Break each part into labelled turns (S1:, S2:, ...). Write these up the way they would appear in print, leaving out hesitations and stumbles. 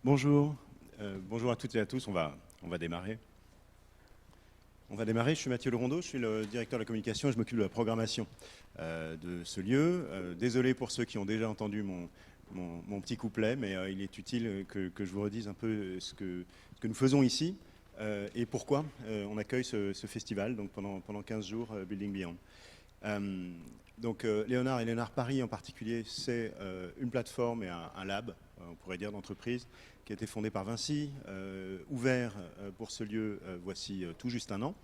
S1: Bonjour, bonjour à toutes et à tous, on va démarrer. Je suis Mathieu Lerondeau, je suis le directeur de la communication et je m'occupe de la programmation de ce lieu. Désolé pour ceux qui ont déjà entendu mon petit couplet, mais il est utile que je vous redise un peu ce que nous faisons ici et pourquoi on accueille ce festival donc pendant 15 jours, Building Beyond. Léonard et Léonard Paris en particulier, c'est une plateforme et un lab, on pourrait dire, d'entreprise qui a été fondé par Vinci, ouvert pour ce lieu voici tout juste un an,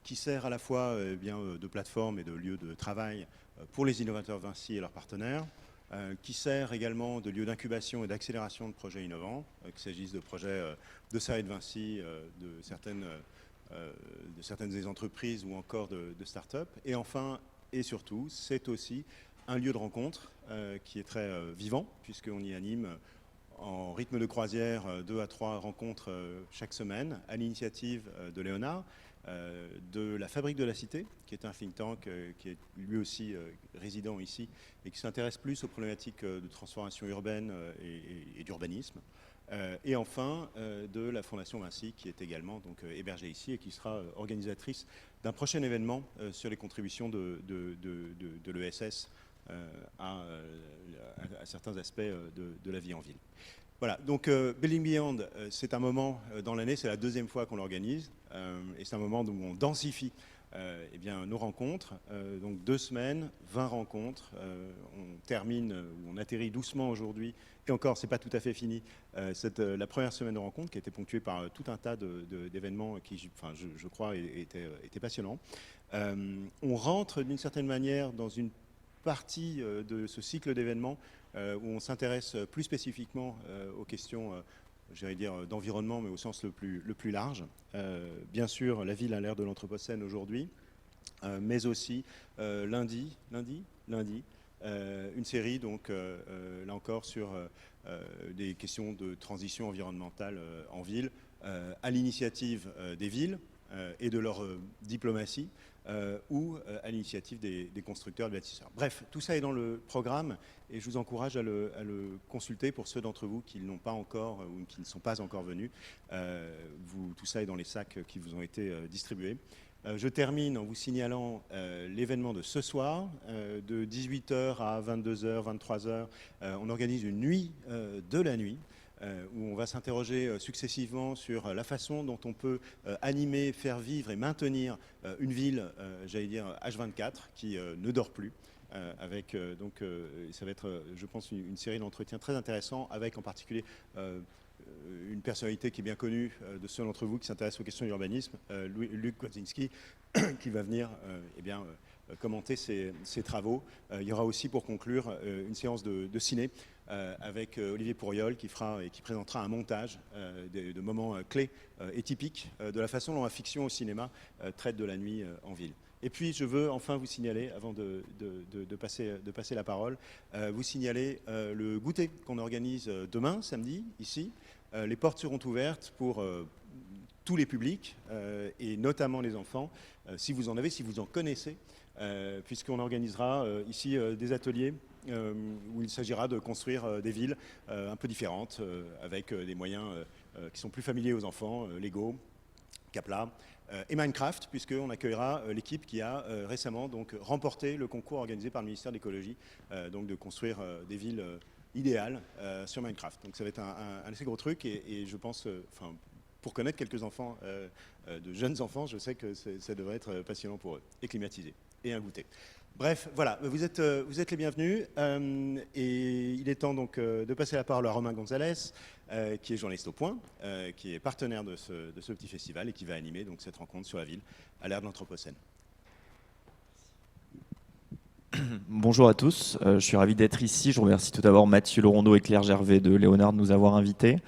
S1: qui sert à la fois de plateforme et de lieu de travail pour les innovateurs Vinci et leurs partenaires, qui sert également de lieu d'incubation et d'accélération de projets innovants, qu'il s'agisse de projets de Sarah et de Vinci, de certaines des entreprises ou encore de start-up. Et enfin, et surtout, c'est aussi un lieu de rencontre qui est très vivant, puisqu'on y anime en rythme de croisière 2 à 3 rencontres chaque semaine, à l'initiative de Léonard, de la Fabrique de la Cité, qui est un think tank qui est lui aussi résident ici et qui s'intéresse plus aux problématiques de transformation urbaine et d'urbanisme. Et enfin, de la Fondation Vinci, qui est également donc, hébergée ici et qui sera organisatrice d'un prochain événement sur les contributions de l'ESS à certains aspects de la vie en ville. Voilà, donc Building Beyond, c'est un moment dans l'année, c'est la deuxième fois qu'on l'organise, et c'est un moment où on densifie nos rencontres. Donc 2 semaines, 20 rencontres, on atterrit doucement aujourd'hui, et encore, c'est pas tout à fait fini, la première semaine de rencontre qui a été ponctuée par tout un tas d'événements qui, je crois, étaient passionnants. On rentre d'une certaine manière dans une partie de ce cycle d'événements où on s'intéresse plus spécifiquement aux questions j'allais dire d'environnement, mais au sens le plus large. Bien sûr, la ville a l'air de l'Anthropocène aujourd'hui, mais aussi lundi, une série, donc là encore, sur des questions de transition environnementale en ville, à l'initiative des villes et de leur diplomatie, ou à l'initiative des constructeurs et des bâtisseurs. Bref, tout ça est dans le programme et je vous encourage à le consulter pour ceux d'entre vous qui ne l'ont pas encore ou qui ne sont pas encore venus. Tout ça est dans les sacs qui vous ont été distribués. Je termine en vous signalant l'événement de ce soir, de 18h à 22h, 23h. On organise une nuit de la nuit, où on va s'interroger successivement sur la façon dont on peut animer, faire vivre et maintenir une ville, j'allais dire H24, qui ne dort plus. Ça va être, je pense, une série d'entretiens très intéressants, avec en particulier une personnalité qui est bien connue de ceux d'entre vous qui s'intéressent aux questions d'urbanisme, Luc Kwadzinski, qui va venir commenter ces travaux. Il y aura aussi, pour conclure, une séance de ciné avec Olivier Pourriol qui présentera un montage de moments clés et typiques de la façon dont la fiction au cinéma traite de la nuit en ville. Et puis je veux enfin vous signaler, avant de passer la parole, vous signaler le goûter qu'on organise demain, samedi, ici. Les portes seront ouvertes pour tous les publics, et notamment les enfants, si vous en connaissez, puisqu'on organisera ici des ateliers où il s'agira de construire des villes un peu différentes, avec des moyens qui sont plus familiers aux enfants, Lego, Capla et Minecraft, puisqu'on accueillera l'équipe qui a récemment donc remporté le concours organisé par le ministère de l'écologie, donc de construire des villes idéales sur Minecraft. Donc ça va être un assez gros truc, et je pense, pour connaître quelques enfants, de jeunes enfants, je sais que ça devrait être passionnant pour eux, et climatisé, et un goûter. Bref, voilà, vous êtes les bienvenus, et il est temps donc de passer la parole à Romain Gonzalez, qui est journaliste au Point, qui est partenaire de ce petit festival et qui va animer donc cette rencontre sur la ville à l'ère de l'Anthropocène.
S2: Bonjour à tous, je suis ravi d'être ici. Je remercie tout d'abord Mathieu Lerondeau et Claire Gervais de Léonard de nous avoir invités.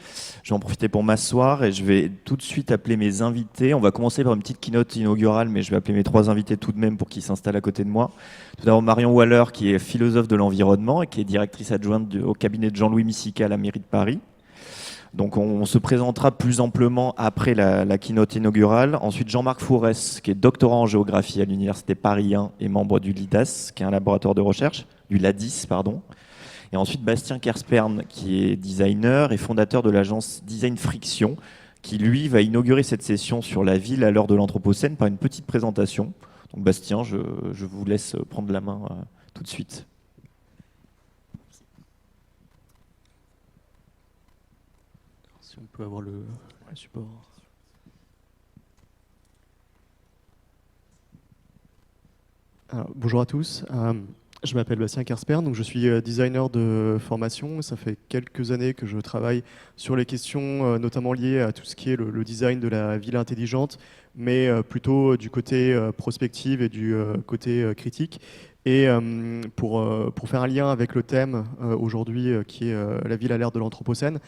S2: Je vais en profiter pour m'asseoir et je vais tout de suite appeler mes invités. On va commencer par une petite keynote inaugurale, mais je vais appeler mes 3 invités tout de même pour qu'ils s'installent à côté de moi. Tout d'abord Marion Waller, qui est philosophe de l'environnement et qui est directrice adjointe au cabinet de Jean-Louis Missica à la mairie de Paris. Donc on se présentera plus amplement après la keynote inaugurale. Ensuite, Jean-Marc Fourès, qui est doctorant en géographie à l'Université Paris 1 et membre du LIDAS, qui est un laboratoire de recherche, du LADIS, pardon. Et ensuite, Bastien Kerspern, qui est designer et fondateur de l'agence Design Friction, qui, lui, va inaugurer cette session sur la ville à l'heure de l'Anthropocène par une petite présentation. Donc, Bastien, je vous laisse prendre la main tout de suite.
S3: Si on peut avoir le support. Alors, bonjour à tous. Je m'appelle Bastien Kerspern, donc je suis designer de formation. Ça fait quelques années que je travaille sur les questions notamment liées à tout ce qui est le design de la ville intelligente, mais plutôt du côté prospective et du côté critique. Et pour faire un lien avec le thème aujourd'hui qui est la ville à l'ère de l'Anthropocène,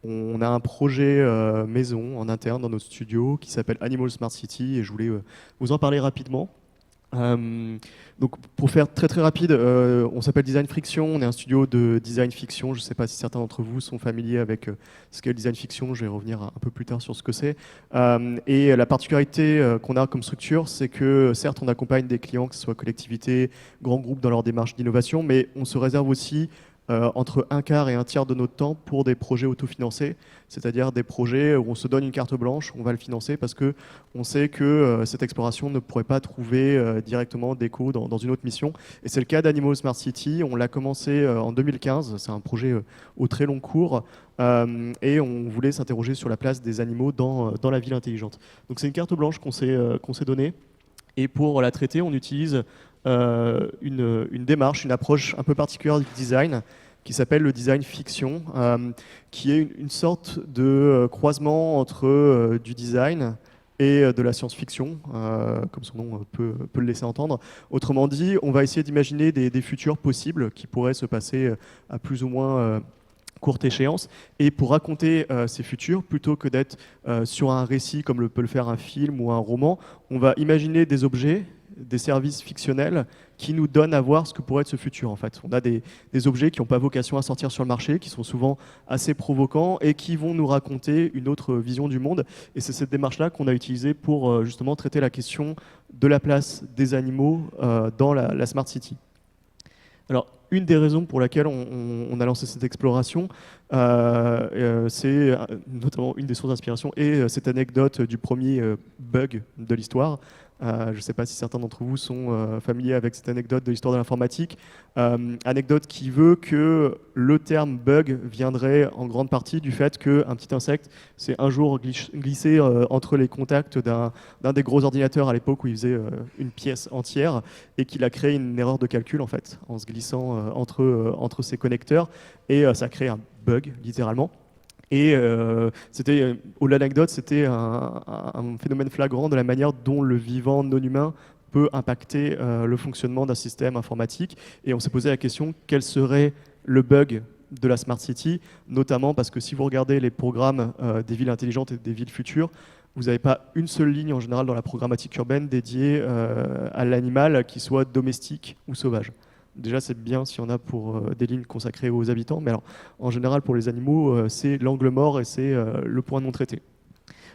S3: on a un projet maison en interne dans notre studio qui s'appelle Animal Smart City et je voulais vous en parler rapidement. Donc pour faire très très rapide, on s'appelle Design Friction, on est un studio de design fiction. Je ne sais pas si certains d'entre vous sont familiers avec ce qu'est le design fiction, je vais revenir un peu plus tard sur ce que c'est. Et la particularité qu'on a comme structure, c'est que certes on accompagne des clients, que ce soit collectivités, grands groupes dans leur démarche d'innovation, mais on se réserve aussi entre un quart et un tiers de notre temps pour des projets autofinancés, c'est-à-dire des projets où on se donne une carte blanche, on va le financer parce qu'on sait que cette exploration ne pourrait pas trouver directement d'écho dans une autre mission. Et c'est le cas d'Animal Smart City, on l'a commencé en 2015, c'est un projet au très long cours, et on voulait s'interroger sur la place des animaux dans la ville intelligente. Donc c'est une carte blanche qu'on s'est donnée, et pour la traiter, on utilise une démarche, une approche un peu particulière du design qui s'appelle le design fiction, qui est une sorte de croisement entre du design et de la science-fiction, comme son nom peut le laisser entendre. Autrement dit, on va essayer d'imaginer des futurs possibles qui pourraient se passer à plus ou moins courte échéance. Et pour raconter ces futurs, plutôt que d'être sur un récit comme peut le faire un film ou un roman, on va imaginer des objets, des services fictionnels qui nous donnent à voir ce que pourrait être ce futur. En fait, on a des objets qui n'ont pas vocation à sortir sur le marché, qui sont souvent assez provocants et qui vont nous raconter une autre vision du monde. Et c'est cette démarche-là qu'on a utilisée pour justement traiter la question de la place des animaux dans la Smart City. Alors, une des raisons pour laquelle on a lancé cette exploration, c'est notamment une des sources d'inspiration, et cette anecdote du premier bug de l'histoire. Je ne sais pas si certains d'entre vous sont familiers avec cette anecdote de l'histoire de l'informatique. Anecdote qui veut que le terme bug viendrait en grande partie du fait qu'un petit insecte s'est un jour glissé entre les contacts d'un des gros ordinateurs à l'époque où il faisait une pièce entière et qu'il a créé une erreur de calcul en fait, en se glissant entre ces connecteurs, et ça a créé un bug littéralement. Et l'anecdote, c'était un phénomène flagrant de la manière dont le vivant non humain peut impacter le fonctionnement d'un système informatique. Et on s'est posé la question, quel serait le bug de la Smart City, notamment parce que si vous regardez les programmes des villes intelligentes et des villes futures, vous n'avez pas une seule ligne en général dans la programmatique urbaine dédiée à l'animal qui soit domestique ou sauvage. Déjà, c'est bien s'il y en a pour des lignes consacrées aux habitants, mais alors, en général, pour les animaux, c'est l'angle mort et c'est le point non traité.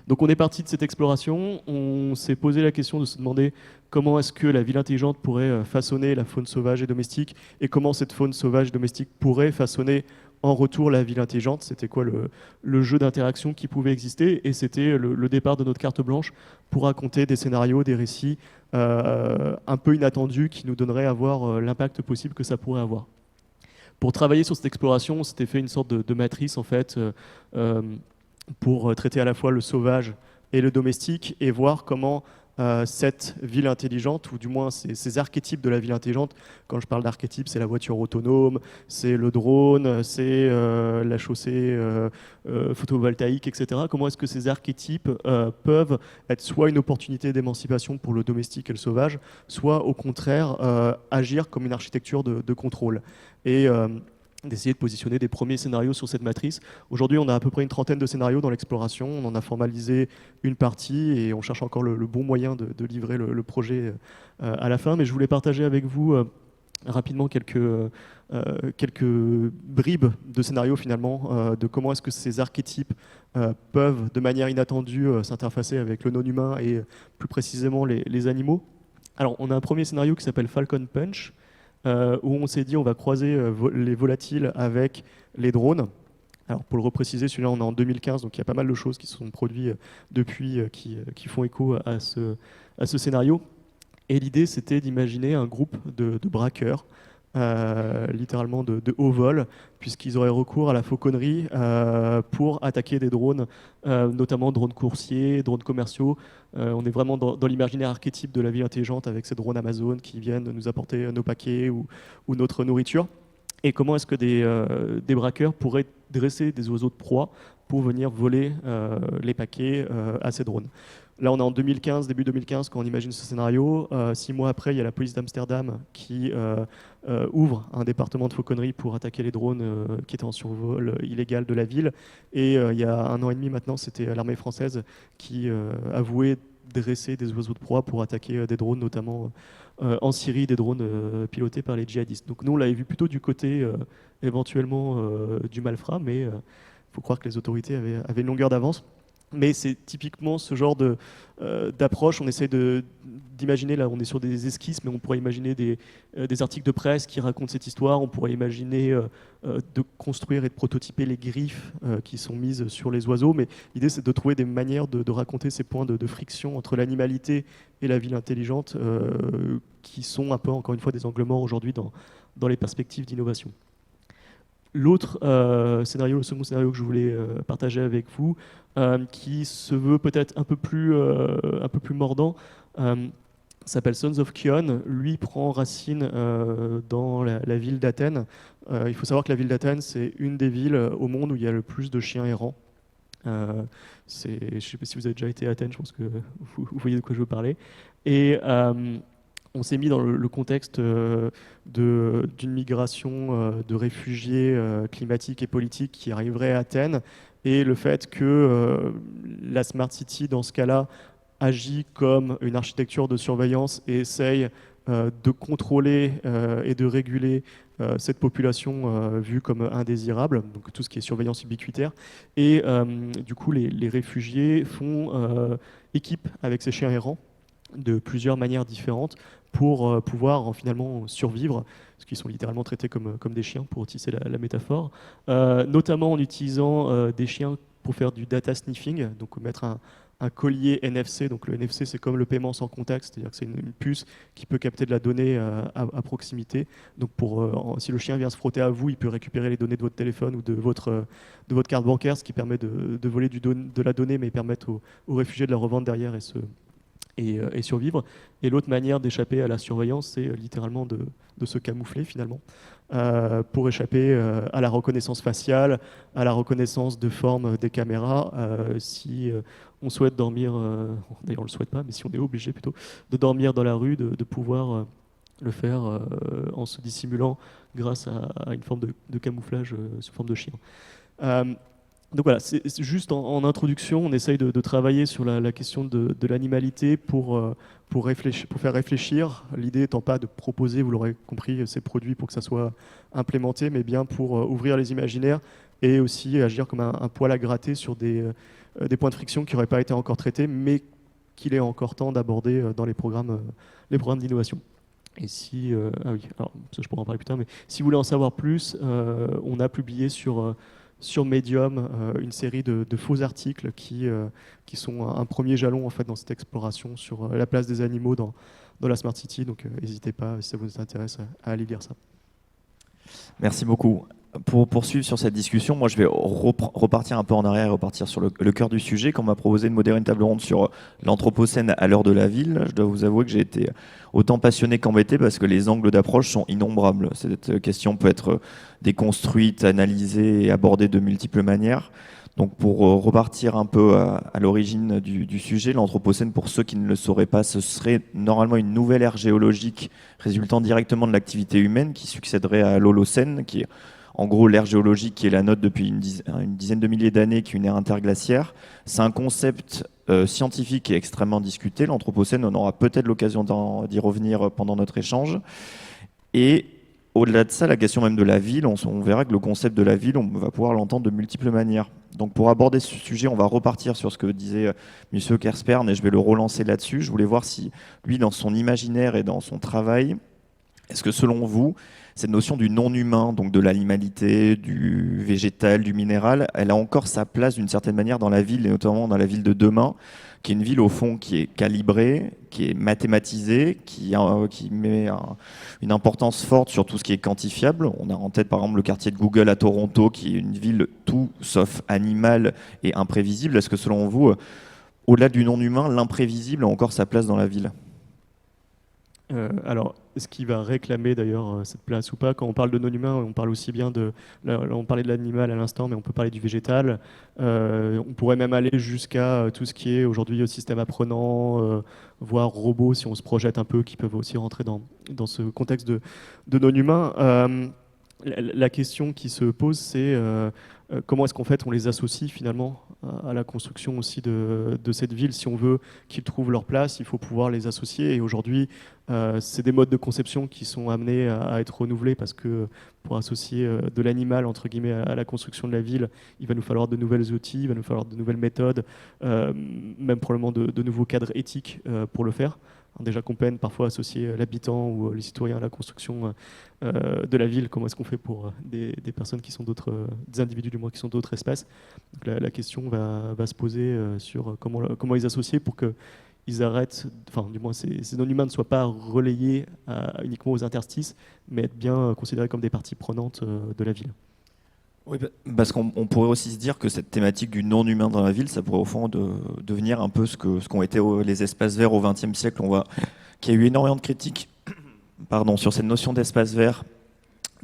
S3: Donc on est parti de cette exploration, on s'est posé la question de se demander comment est-ce que la ville intelligente pourrait façonner la faune sauvage et domestique, et comment cette faune sauvage et domestique pourrait façonner en retour la ville intelligente. C'était quoi le jeu d'interaction qui pouvait exister, et c'était le départ de notre carte blanche pour raconter des scénarios, des récits un peu inattendus qui nous donneraient à voir l'impact possible que ça pourrait avoir. Pour travailler sur cette exploration, on s'était fait une sorte de matrice en fait, pour traiter à la fois le sauvage et le domestique et voir comment cette ville intelligente, ou du moins ces archétypes de la ville intelligente, quand je parle d'archétypes, c'est la voiture autonome, c'est le drone, c'est la chaussée photovoltaïque, etc. Comment est-ce que ces archétypes peuvent être soit une opportunité d'émancipation pour le domestique et le sauvage, soit au contraire agir comme une architecture de contrôle. Et d'essayer de positionner des premiers scénarios sur cette matrice. Aujourd'hui, on a à peu près une trentaine de scénarios dans l'exploration. On en a formalisé une partie et on cherche encore le bon moyen de livrer le projet à la fin. Mais je voulais partager avec vous rapidement quelques bribes de scénarios finalement, de comment est-ce que ces archétypes peuvent de manière inattendue s'interfacer avec le non-humain et plus précisément les animaux. Alors, on a un premier scénario qui s'appelle Falcon Punch. où on s'est dit on va croiser les volatiles avec les drones. Alors pour le repréciser, celui-là on est en 2015, donc il y a pas mal de choses qui se sont produites depuis qui font écho à ce scénario. Et l'idée c'était d'imaginer un groupe de braqueurs, littéralement de haut vol, puisqu'ils auraient recours à la fauconnerie pour attaquer des drones, notamment drones coursiers, drones commerciaux. On est vraiment dans l'imaginaire archétype de la ville intelligente avec ces drones Amazon qui viennent nous apporter nos paquets ou notre nourriture. Et comment est-ce que des braqueurs pourraient dresser des oiseaux de proie pour venir voler les paquets à ces drones. Là, on est en 2015, début 2015, quand on imagine ce scénario. 6 mois après, il y a la police d'Amsterdam qui ouvre un département de fauconnerie pour attaquer les drones qui étaient en survol illégal de la ville. Et il y a 1 an et demi maintenant, c'était l'armée française qui avouait dresser des oiseaux de proie pour attaquer des drones, notamment en Syrie, des drones pilotés par les djihadistes. Donc nous, on l'avait vu plutôt du côté éventuellement du malfrat, mais il faut croire que les autorités avaient une longueur d'avance. Mais c'est typiquement ce genre d'approche. On essaie d'imaginer, là on est sur des esquisses, mais on pourrait imaginer des articles de presse qui racontent cette histoire. On pourrait imaginer de construire et de prototyper les griffes qui sont mises sur les oiseaux. Mais l'idée c'est de trouver des manières de raconter ces points de friction entre l'animalité et la ville intelligente qui sont un peu, encore une fois, des angles morts aujourd'hui dans les perspectives d'innovation. L'autre scénario, le second scénario que je voulais partager avec vous, qui se veut peut-être un peu plus mordant, s'appelle Sons of Kion. Lui prend racine dans la ville d'Athènes. Il faut savoir que la ville d'Athènes, c'est une des villes au monde où il y a le plus de chiens errants. Je ne sais pas si vous avez déjà été à Athènes, je pense que vous voyez de quoi je veux parler. Et on s'est mis dans le contexte d'une migration de réfugiés climatiques et politiques qui arriveraient à Athènes, et le fait que la Smart City, dans ce cas-là, agit comme une architecture de surveillance et essaye de contrôler et de réguler cette population vue comme indésirable, donc tout ce qui est surveillance ubiquitaire. Et du coup, les réfugiés font équipe avec ces chiens errants de plusieurs manières différentes pour pouvoir finalement survivre, parce qu'ils sont littéralement traités comme des chiens, pour utiliser la métaphore, notamment en utilisant des chiens pour faire du data sniffing, donc mettre un collier NFC. Donc le NFC, c'est comme le paiement sans contact, c'est-à-dire que c'est une puce qui peut capter de la donnée à proximité. Donc si le chien vient se frotter à vous, il peut récupérer les données de votre téléphone ou de votre carte bancaire, ce qui permet de voler de la donnée, mais permettre aux réfugiés de la revendre derrière et survivre. Et l'autre manière d'échapper à la surveillance, c'est littéralement de se camoufler finalement, pour échapper à la reconnaissance faciale, à la reconnaissance de forme des caméras. Si on souhaite dormir, d'ailleurs on ne le souhaite pas, mais si on est obligé plutôt de dormir dans la rue, de pouvoir le faire en se dissimulant grâce à une forme de camouflage sous forme de chien. Donc voilà, c'est juste en introduction, on essaye de travailler sur la question de l'animalité pour faire réfléchir. L'idée étant pas de proposer, vous l'aurez compris, ces produits pour que ça soit implémenté, mais bien pour ouvrir les imaginaires et aussi agir comme un poil à gratter sur des points de friction qui n'auraient pas été encore traités, mais qu'il est encore temps d'aborder dans les programmes d'innovation. Et si, oui, alors ça je pourrais en parler plus tard, mais si vous voulez en savoir plus, on a publié sur Medium une série de faux articles qui sont un premier jalon en fait dans cette exploration sur la place des animaux dans la Smart City. Donc n'hésitez pas, si ça vous intéresse, à aller lire ça.
S2: Merci beaucoup. Pour poursuivre sur cette discussion, moi je vais repartir un peu en arrière et repartir sur le cœur du sujet. Quand on m'a proposé de modérer une table ronde sur l'anthropocène à l'heure de la ville, je dois vous avouer que j'ai été autant passionné qu'embêté parce que les angles d'approche sont innombrables. Cette question peut être déconstruite, analysée et abordée de multiples manières. Donc pour repartir un peu à l'origine du sujet, l'anthropocène, pour ceux qui ne le sauraient pas, ce serait normalement une nouvelle ère géologique résultant directement de l'activité humaine qui succéderait à l'Holocène, qui est en gros l'ère géologique qui est la nôtre depuis une dizaine de milliers d'années, qui est une ère interglaciaire. C'est un concept scientifique qui est extrêmement discuté. L'anthropocène, on aura peut-être l'occasion d'y revenir pendant notre échange. Et au-delà de ça, la question même de la ville, on verra que le concept de la ville, on va pouvoir l'entendre de multiples manières. Donc pour aborder ce sujet, on va repartir sur ce que disait M. Kerspern et je vais le relancer là-dessus. Je voulais voir si lui, dans son imaginaire et dans son travail, Est-ce que selon vous, cette notion du non-humain, donc de l'animalité, du végétal, du minéral, elle a encore sa place d'une certaine manière dans la ville, et notamment dans la ville de demain, qui est une ville au fond qui est calibrée, qui est mathématisée, qui met une importance forte sur tout ce qui est quantifiable. On a en tête par exemple le quartier de Google à Toronto, qui est une ville tout sauf animale et imprévisible. Est-ce que selon vous, au-delà du non-humain, l'imprévisible a encore sa place dans la ville ?
S3: Alors, est-ce qu'il va réclamer d'ailleurs cette place ou pas? Quand on parle de non-humain, on parle aussi bien de... Là, on parlait de l'animal à l'instant, mais on peut parler du végétal. On pourrait même aller jusqu'à tout ce qui est aujourd'hui système apprenant, voire robots, si on se projette un peu, qui peuvent aussi rentrer dans ce contexte de non-humain. La question qui se pose, c'est comment est-ce qu'en fait on les associe finalement à la construction aussi de cette ville. Si on veut qu'ils trouvent leur place, il faut pouvoir les associer. Et aujourd'hui, c'est des modes de conception qui sont amenés à être renouvelés parce que pour associer de l'animal entre guillemets à la construction de la ville, il va nous falloir de nouvelles outils, il va nous falloir de nouvelles méthodes, même probablement de nouveaux cadres éthiques pour le faire. Déjà qu'on peine parfois à associer l'habitant ou les citoyens à la construction de la ville, comment est-ce qu'on fait pour des personnes qui sont des individus du moins qui sont d'autres espaces. Donc la question va se poser sur comment les associer pour qu'ils arrêtent, enfin du moins ces non-humains ne soient pas relayés uniquement aux interstices, mais être bien considérés comme des parties prenantes de la ville.
S2: Oui, parce qu'on pourrait aussi se dire que cette thématique du non-humain dans la ville, ça pourrait au fond devenir un peu ce qu'ont été les espaces verts au XXe siècle. On voit qu'il y a eu énormément de critiques sur cette notion d'espace vert,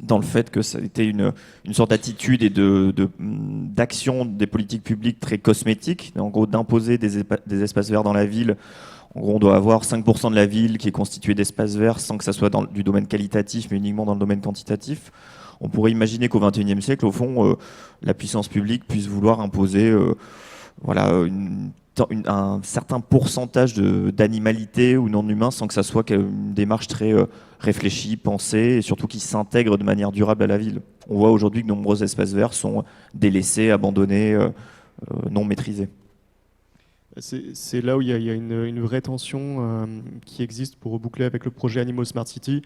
S2: dans le fait que ça a été une sorte d'attitude et d'action des politiques publiques très cosmétiques, en gros d'imposer des espaces verts dans la ville. En gros, on doit avoir 5% de la ville qui est constituée d'espaces verts sans que ça soit du domaine qualitatif, mais uniquement dans le domaine quantitatif. On pourrait imaginer qu'au XXIe siècle, au fond, la puissance publique puisse vouloir imposer un certain pourcentage d'animalité ou non-humain sans que ça soit une démarche très réfléchie, pensée, et surtout qui s'intègre de manière durable à la ville. On voit aujourd'hui que de nombreux espaces verts sont délaissés, abandonnés, non maîtrisés.
S3: C'est là où il y a une vraie tension qui existe pour reboucler avec le projet Animaux Smart City.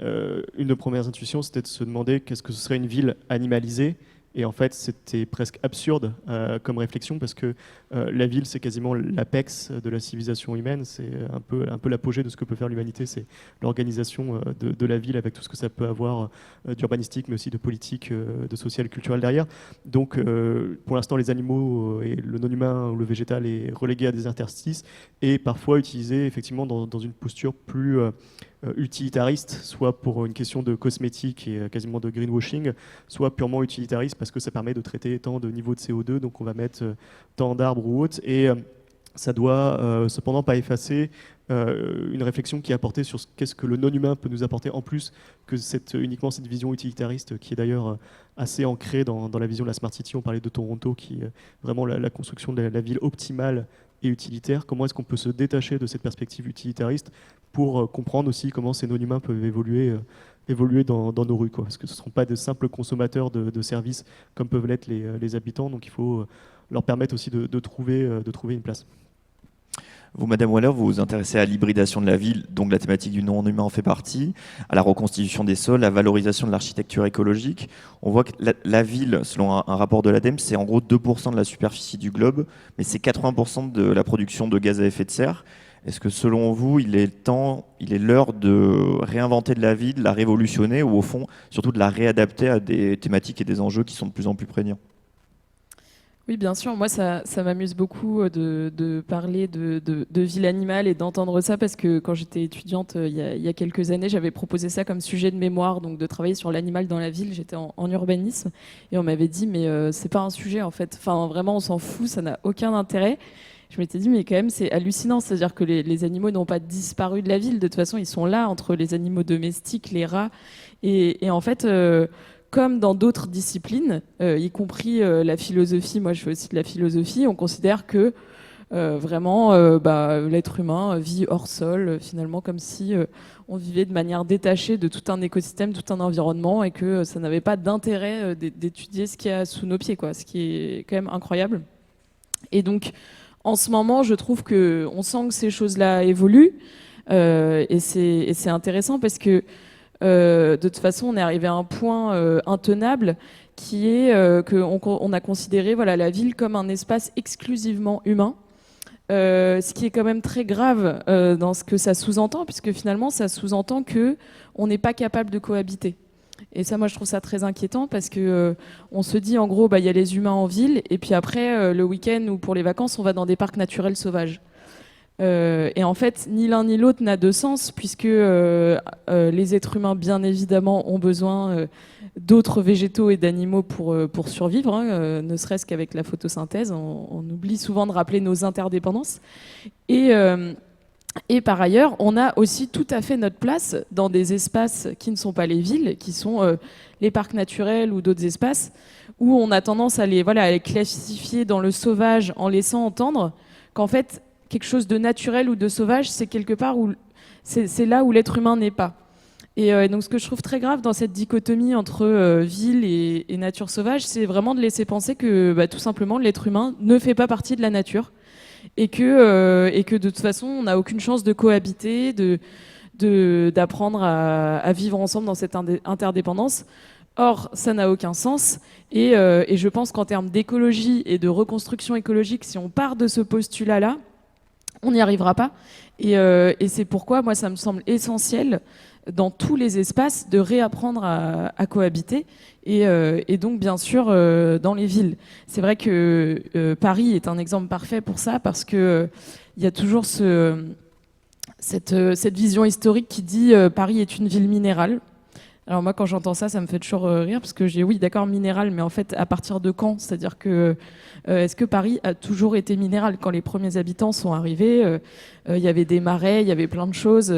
S3: Une de premières intuitions, c'était de se demander qu'est-ce que ce serait une ville animalisée. Et en fait, c'était presque absurde comme réflexion parce que la ville, c'est quasiment l'apex de la civilisation humaine. C'est un peu l'apogée de ce que peut faire l'humanité. C'est l'organisation de la ville avec tout ce que ça peut avoir d'urbanistique, mais aussi de politique, de social, culturel derrière. Donc, pour l'instant, les animaux et le non-humain ou le végétal est relégué à des interstices et parfois utilisé effectivement dans une posture plus utilitariste, soit pour une question de cosmétique et quasiment de greenwashing, soit purement utilitariste parce que ça permet de traiter tant de niveaux de CO2, donc on va mettre tant d'arbres ou autres, et ça doit cependant pas effacer une réflexion qui est apportée sur qu'est-ce que le non-humain peut nous apporter en plus que uniquement cette vision utilitariste qui est d'ailleurs assez ancrée dans la vision de la Smart City. On parlait de Toronto qui est vraiment la construction de la ville optimale et utilitaire. Comment est-ce qu'on peut se détacher de cette perspective utilitariste pour comprendre aussi comment ces non-humains peuvent évoluer dans nos rues, quoi. Parce que ce ne seront pas de simples consommateurs de services comme peuvent l'être les habitants, donc il faut leur permettre aussi de trouver une place.
S2: Vous, Madame Waller, vous vous intéressez à l'hybridation de la ville, donc la thématique du non-humain en fait partie, à la reconstitution des sols, la valorisation de l'architecture écologique. On voit que la ville, selon un rapport de l'ADEME, c'est en gros 2% de la superficie du globe, mais c'est 80% de la production de gaz à effet de serre. Est-ce que selon vous, il est l'heure de réinventer de la ville, de la révolutionner, ou au fond, surtout de la réadapter à des thématiques et des enjeux qui sont de plus en plus prégnants ?
S4: Oui, bien sûr. Moi, ça m'amuse beaucoup de parler de ville animale et d'entendre ça parce que quand j'étais étudiante il y a quelques années, j'avais proposé ça comme sujet de mémoire, donc de travailler sur l'animal dans la ville. J'étais en urbanisme et on m'avait dit mais c'est pas un sujet en fait. Enfin, vraiment, on s'en fout, ça n'a aucun intérêt. Je m'étais dit mais quand même c'est hallucinant, c'est-à-dire que les animaux n'ont pas disparu de la ville. De toute façon, ils sont là entre les animaux domestiques, les rats et en fait. Comme dans d'autres disciplines, y compris la philosophie, moi je fais aussi de la philosophie, on considère que vraiment l'être humain vit hors sol, finalement comme si on vivait de manière détachée de tout un écosystème, tout un environnement, et que ça n'avait pas d'intérêt d'étudier ce qu'il y a sous nos pieds, quoi, ce qui est quand même incroyable. Et donc, en ce moment, je trouve qu'on sent que ces choses-là évoluent, et c'est intéressant parce que de toute façon, on est arrivé à un point intenable qui est qu'on a considéré la ville comme un espace exclusivement humain. Ce qui est quand même très grave dans ce que ça sous-entend, puisque finalement, ça sous-entend qu'on n'est pas capable de cohabiter. Et ça, moi, je trouve ça très inquiétant, parce que on se dit, en gros, y a les humains en ville, et puis après, le week-end ou pour les vacances, on va dans des parcs naturels sauvages. Et en fait, ni l'un ni l'autre n'a de sens, puisque les êtres humains, bien évidemment, ont besoin d'autres végétaux et d'animaux pour survivre, hein, ne serait-ce qu'avec la photosynthèse. On oublie souvent de rappeler nos interdépendances. Et par ailleurs, on a aussi tout à fait notre place dans des espaces qui ne sont pas les villes, qui sont les parcs naturels ou d'autres espaces, où on a tendance à les classifier dans le sauvage en laissant entendre qu'en fait, quelque chose de naturel ou de sauvage, c'est quelque part où c'est là où l'être humain n'est pas. Et donc ce que je trouve très grave dans cette dichotomie entre ville et nature sauvage, c'est vraiment de laisser penser que tout simplement l'être humain ne fait pas partie de la nature et que de toute façon on n'a aucune chance de cohabiter, d'apprendre à vivre ensemble dans cette interdépendance. Or, ça n'a aucun sens et je pense qu'en termes d'écologie et de reconstruction écologique, si on part de ce postulat-là, on n'y arrivera pas. Et c'est pourquoi, moi, ça me semble essentiel, dans tous les espaces, de réapprendre à cohabiter. Et donc, bien sûr, dans les villes. C'est vrai que Paris est un exemple parfait pour ça, parce qu'il y a toujours cette vision historique qui dit Paris est une ville minérale. Alors moi, quand j'entends ça, ça me fait toujours rire, parce que oui, d'accord, minéral, mais en fait, à partir de quand ? C'est-à-dire que est-ce que Paris a toujours été minéral ? Quand les premiers habitants sont arrivés, il y avait des marais, il y avait plein de choses.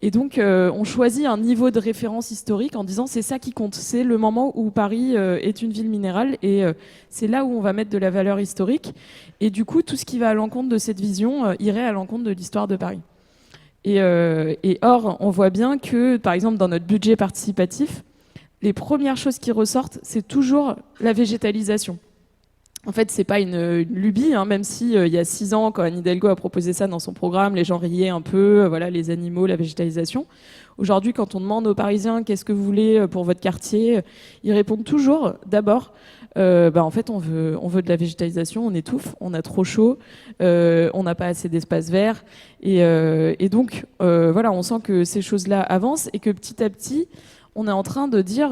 S4: Et donc, on choisit un niveau de référence historique en disant c'est ça qui compte. C'est le moment où Paris est une ville minérale, et c'est là où on va mettre de la valeur historique. Et du coup, tout ce qui va à l'encontre de cette vision irait à l'encontre de l'histoire de Paris. Et or, on voit bien que, par exemple, dans notre budget participatif, les premières choses qui ressortent, c'est toujours la végétalisation. En fait, c'est pas une lubie, hein, même si il y a 6 ans, quand Anne Hidalgo a proposé ça dans son programme, les gens riaient un peu, les animaux, la végétalisation. Aujourd'hui, quand on demande aux Parisiens qu'est-ce que vous voulez pour votre quartier, ils répondent toujours, d'abord, en fait, on veut de la végétalisation, on étouffe, on a trop chaud, on n'a pas assez d'espace vert, et donc, on sent que ces choses-là avancent et que petit à petit, on est en train de dire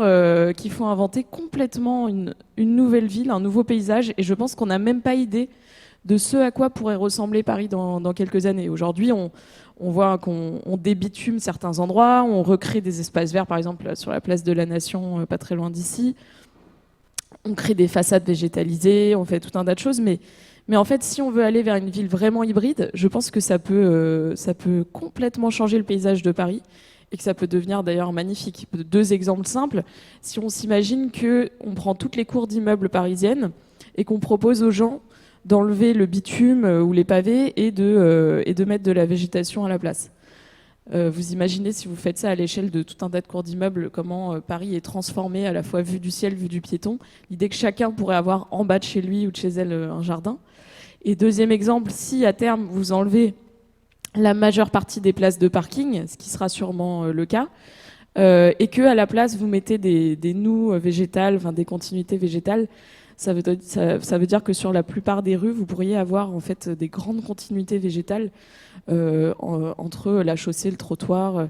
S4: qu'il faut inventer complètement une nouvelle ville, un nouveau paysage, et je pense qu'on n'a même pas idée de ce à quoi pourrait ressembler Paris dans quelques années. Aujourd'hui, on voit qu'on débitume certains endroits, on recrée des espaces verts, par exemple sur la place de la Nation, pas très loin d'ici. On crée des façades végétalisées, on fait tout un tas de choses, mais en fait, si on veut aller vers une ville vraiment hybride, je pense que ça peut complètement changer le paysage de Paris, et que ça peut devenir d'ailleurs magnifique. 2 exemples simples. Si on s'imagine qu'on prend toutes les cours d'immeubles parisiennes et qu'on propose aux gens d'enlever le bitume ou les pavés et de mettre de la végétation à la place. Vous imaginez, si vous faites ça à l'échelle de tout un tas de cours d'immeubles, comment Paris est transformé, à la fois vue du ciel, vue du piéton. L'idée que chacun pourrait avoir en bas de chez lui ou de chez elle un jardin. Et deuxième exemple, si à terme vous enlevez la majeure partie des places de parking, ce qui sera sûrement le cas, et que à la place vous mettez des noues végétales, des continuités végétales, ça veut dire que sur la plupart des rues, vous pourriez avoir en fait des grandes continuités végétales entre la chaussée, le trottoir.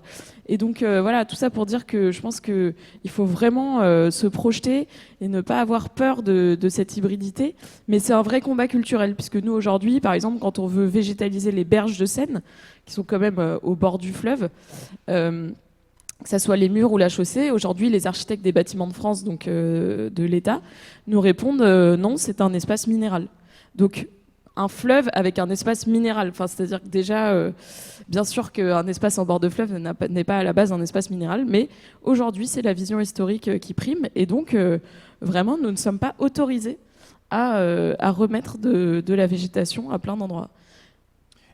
S4: Et donc tout ça pour dire que je pense qu'il faut vraiment se projeter et ne pas avoir peur de cette hybridité. Mais c'est un vrai combat culturel, puisque nous aujourd'hui, par exemple, quand on veut végétaliser les berges de Seine, qui sont quand même au bord du fleuve, que ce soit les murs ou la chaussée, aujourd'hui les architectes des bâtiments de France, donc de l'État, nous répondent non, c'est un espace minéral. Donc un fleuve avec un espace minéral, c'est-à-dire que déjà, bien sûr qu'un espace en bord de fleuve n'est pas à la base un espace minéral, mais aujourd'hui c'est la vision historique qui prime, et donc vraiment nous ne sommes pas autorisés à remettre de la végétation à plein d'endroits.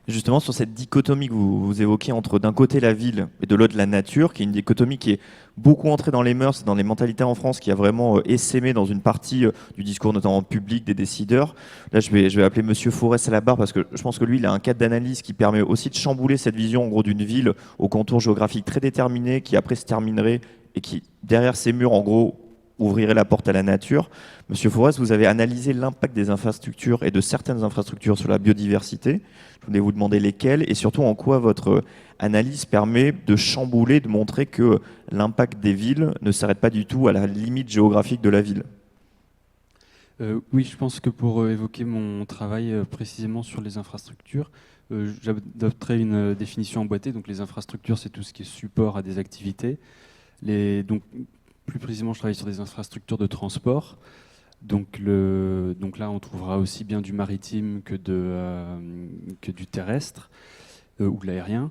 S2: Justement, sur cette dichotomie que vous évoquez entre d'un côté la ville et de l'autre la nature, qui est une dichotomie qui est beaucoup entrée dans les mœurs, dans les mentalités en France, qui a vraiment essaimé dans une partie du discours, notamment public, des décideurs. Là, je vais appeler Monsieur Forest à la barre, parce que je pense que lui, il a un cadre d'analyse qui permet aussi de chambouler cette vision, en gros, d'une ville au contour géographique très déterminé, qui après se terminerait et qui, derrière ces murs, en gros, ouvrirait la porte à la nature. Monsieur Forest, vous avez analysé l'impact des infrastructures et de certaines infrastructures sur la biodiversité. Je voulais vous demander lesquelles et surtout en quoi votre analyse permet de chambouler, de montrer que l'impact des villes ne s'arrête pas du tout à la limite géographique de la ville.
S5: Oui, je pense que pour évoquer mon travail précisément sur les infrastructures, j'adopterai une définition emboîtée. Donc les infrastructures, c'est tout ce qui est support à des activités. Donc, plus précisément, je travaille sur des infrastructures de transport. Donc là, on trouvera aussi bien du maritime que du terrestre ou de l'aérien.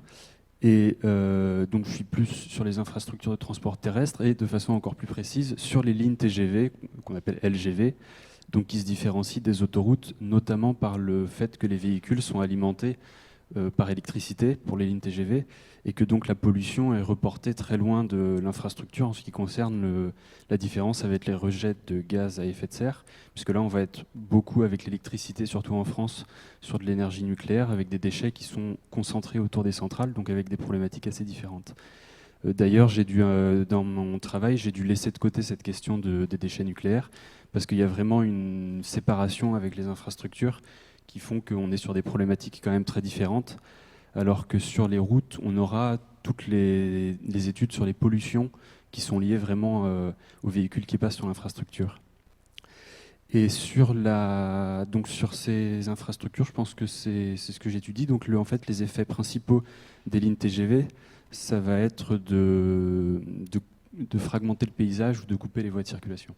S5: Et donc je suis plus sur les infrastructures de transport terrestre et de façon encore plus précise sur les lignes TGV, qu'on appelle LGV, donc qui se différencient des autoroutes, notamment par le fait que les véhicules sont alimentés par électricité pour les lignes TGV et que donc la pollution est reportée très loin de l'infrastructure en ce qui concerne la différence avec les rejets de gaz à effet de serre, puisque là on va être beaucoup avec l'électricité, surtout en France, sur de l'énergie nucléaire, avec des déchets qui sont concentrés autour des centrales, donc avec des problématiques assez différentes. D'ailleurs, dans mon travail, j'ai dû laisser de côté cette question des déchets nucléaires, parce qu'il y a vraiment une séparation avec les infrastructures qui font qu'on est sur des problématiques quand même très différentes, alors que sur les routes, on aura toutes les études sur les pollutions qui sont liées vraiment aux véhicules qui passent sur l'infrastructure. Et sur ces infrastructures, je pense que c'est ce que j'étudie. Donc en fait, les effets principaux des lignes TGV, ça va être de fragmenter le paysage ou de couper les voies de circulation.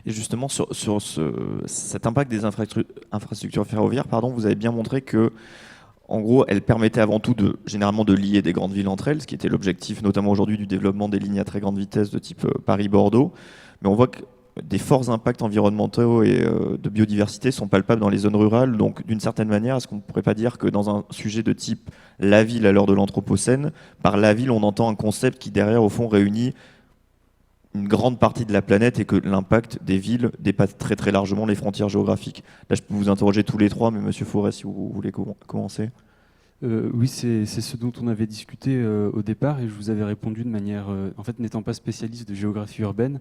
S2: Et justement, sur cet impact des infrastructures ferroviaires, vous avez bien montré que, en gros, elles permettaient avant tout généralement de lier des grandes villes entre elles, ce qui était l'objectif notamment aujourd'hui du développement des lignes à très grande vitesse de type Paris-Bordeaux. Mais on voit que des forts impacts environnementaux et de biodiversité sont palpables dans les zones rurales. Donc, d'une certaine manière, est-ce qu'on ne pourrait pas dire que dans un sujet de type la ville à l'heure de l'Anthropocène, par la ville, on entend un concept qui, derrière, au fond, réunit une grande partie de la planète et que l'impact des villes dépasse très très largement les frontières géographiques. Là, je peux vous interroger tous les trois, mais Monsieur Forest, si vous voulez commencer.
S5: Oui, c'est ce dont on avait discuté au départ et je vous avais répondu de manière... en fait, n'étant pas spécialiste de géographie urbaine,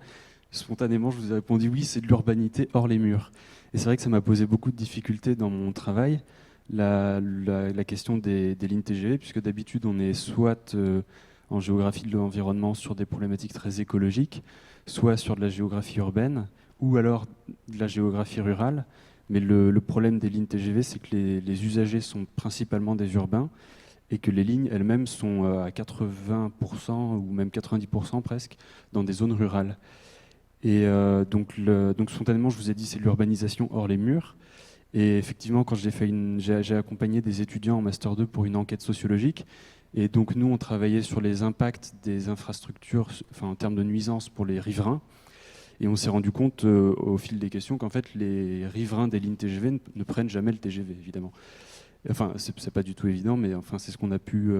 S5: spontanément, je vous ai répondu oui, c'est de l'urbanité hors les murs. Et c'est vrai que ça m'a posé beaucoup de difficultés dans mon travail, la question des lignes TGV, puisque d'habitude, on est soit... en géographie de l'environnement sur des problématiques très écologiques, soit sur de la géographie urbaine, ou alors de la géographie rurale. Mais le problème des lignes TGV, c'est que les usagers sont principalement des urbains et que les lignes elles-mêmes sont à 80% ou même 90% presque dans des zones rurales. Et donc spontanément, je vous ai dit, c'est l'urbanisation hors les murs. Et effectivement, quand j'ai accompagné des étudiants en Master 2 pour une enquête sociologique, et donc nous, on travaillait sur les impacts des infrastructures, en termes de nuisances pour les riverains. Et on s'est rendu compte au fil des questions qu'en fait, les riverains des lignes TGV ne prennent jamais le TGV, évidemment. Enfin, c'est pas du tout évident, mais enfin, c'est ce qu'on a pu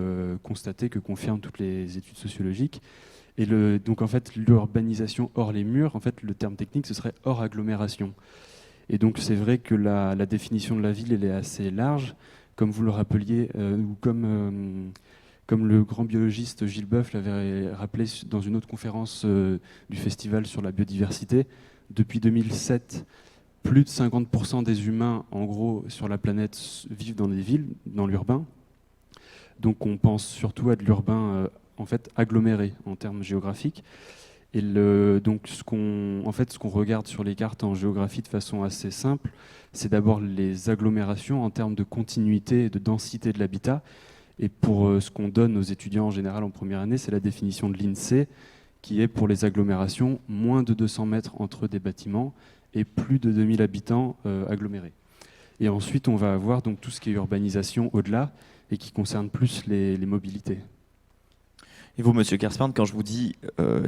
S5: constater, que confirment toutes les études sociologiques. Et donc en fait, l'urbanisation hors les murs, en fait, le terme technique, ce serait hors agglomération. Et donc c'est vrai que la définition de la ville, elle est assez large, comme vous le rappeliez, ou comme le grand biologiste Gilles Boeuf l'avait rappelé dans une autre conférence du festival sur la biodiversité. Depuis 2007, plus de 50% des humains, en gros, sur la planète vivent dans des villes, dans l'urbain. Donc on pense surtout à de l'urbain en fait aggloméré en termes géographiques. Et donc ce qu'on regarde sur les cartes en géographie de façon assez simple, c'est d'abord les agglomérations en termes de continuité et de densité de l'habitat. Et pour ce qu'on donne aux étudiants en général en première année, c'est la définition de l'INSEE, qui est pour les agglomérations moins de 200 mètres entre des bâtiments et plus de 2000 habitants agglomérés. Et ensuite, on va avoir donc tout ce qui est urbanisation au-delà et qui concerne plus les mobilités.
S2: Et vous, Monsieur Kerspan, quand je vous dis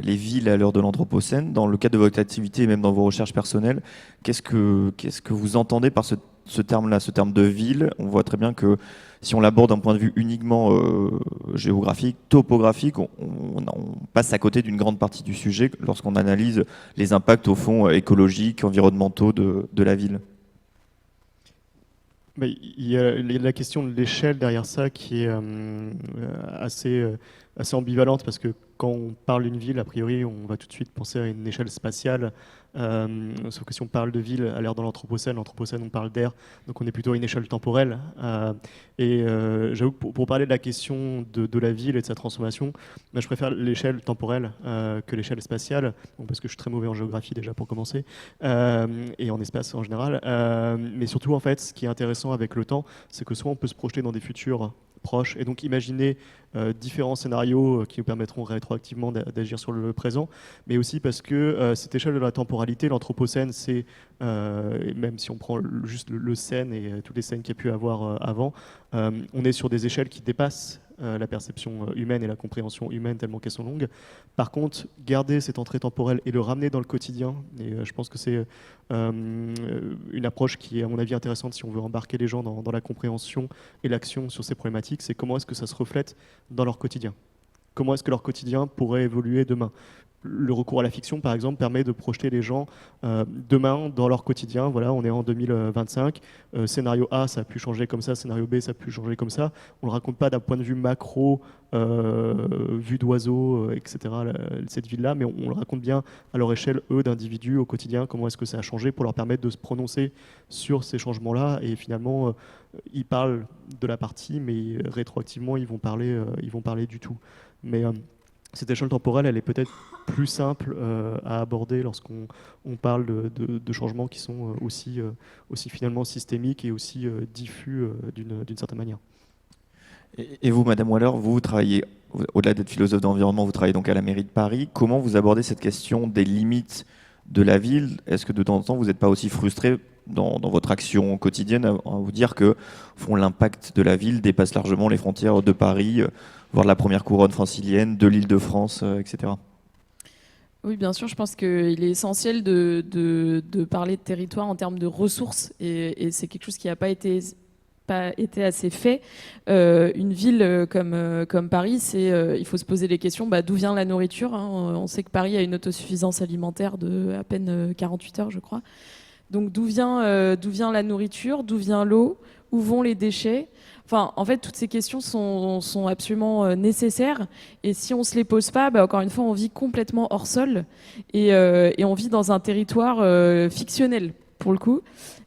S2: les villes à l'heure de l'Anthropocène, dans le cadre de votre activité et même dans vos recherches personnelles, qu'est-ce que vous entendez par ce ce terme-là, ce terme de ville, on voit très bien que si on l'aborde d'un point de vue uniquement géographique, topographique, on passe à côté d'une grande partie du sujet lorsqu'on analyse les impacts au fond écologiques, environnementaux de la ville.
S3: Mais il y a la question de l'échelle derrière ça qui est assez ambivalente, parce que quand on parle d'une ville, a priori, on va tout de suite penser à une échelle spatiale. Sauf que si on parle de ville à l'ère dans l'Anthropocène, on parle d'air, donc on est plutôt à une échelle temporelle. J'avoue que pour parler de la question de la ville et de sa transformation, je préfère l'échelle temporelle que l'échelle spatiale, parce que je suis très mauvais en géographie déjà pour commencer, et en espace en général. Mais surtout, en fait, ce qui est intéressant avec le temps, c'est que soit on peut se projeter dans des futurs proches et donc imaginer différents scénarios qui nous permettront rétroactivement d'agir sur le présent, mais aussi parce que cette échelle de la temporalité, l'Anthropocène, c'est, même si on prend juste le scène et toutes les scènes qu'il y a pu avoir avant, on est sur des échelles qui dépassent la perception humaine et la compréhension humaine tellement qu'elles sont longues. Par contre, garder cette entrée temporelle et le ramener dans le quotidien, et je pense que c'est une approche qui est à mon avis intéressante si on veut embarquer les gens dans la compréhension et l'action sur ces problématiques, c'est comment est-ce que ça se reflète dans leur quotidien. Comment est-ce que leur quotidien pourrait évoluer demain ? Le recours à la fiction, par exemple, permet de projeter les gens demain dans leur quotidien. Voilà, on est en 2025. Scénario A, ça a pu changer comme ça. Scénario B, ça a pu changer comme ça. On ne le raconte pas d'un point de vue macro, vue d'oiseau, etc., cette ville-là, mais on le raconte bien à leur échelle, eux, d'individus, au quotidien, comment est-ce que ça a changé pour leur permettre de se prononcer sur ces changements-là. Et finalement, ils parlent de la partie, mais rétroactivement, ils vont parler du tout. Mais cette échelle temporelle, elle est peut-être plus simple à aborder lorsqu'on parle de changements qui sont aussi finalement systémiques et aussi diffus d'une certaine manière.
S2: Et vous, Madame Waller, vous travaillez, au-delà d'être philosophe d'environnement, vous travaillez donc à la mairie de Paris. Comment vous abordez cette question des limites de la ville ? Est-ce que de temps en temps, vous n'êtes pas aussi frustré dans votre action quotidienne à vous dire que l'impact de la ville dépasse largement les frontières de Paris, voire de la première couronne francilienne, de l'Île-de-France, etc.
S4: Oui, bien sûr, je pense qu'il est essentiel de parler de territoire en termes de ressources, et c'est quelque chose qui n'a pas été assez fait. Une ville comme Paris, il faut se poser les questions, d'où vient la nourriture, hein. On sait que Paris a une autosuffisance alimentaire de à peine 48 heures, je crois. Donc d'où vient la nourriture, d'où vient l'eau, où vont les déchets ? Enfin, en fait, toutes ces questions sont absolument nécessaires. Et si on ne se les pose pas, encore une fois, on vit complètement hors sol. Et on vit dans un territoire fictionnel, pour le coup.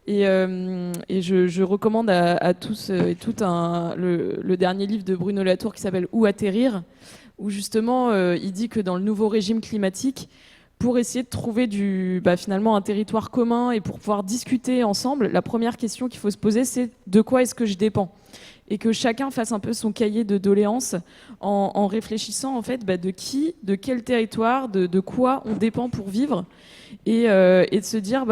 S4: Et je recommande à tous et toutes le dernier livre de Bruno Latour qui s'appelle « Où atterrir ?», où justement, il dit que dans le nouveau régime climatique, pour essayer de trouver finalement un territoire commun et pour pouvoir discuter ensemble, la première question qu'il faut se poser, c'est de quoi est-ce que je dépends ? Et que chacun fasse un peu son cahier de doléances en réfléchissant en fait de qui, de quel territoire, de quoi on dépend pour vivre, et de se dire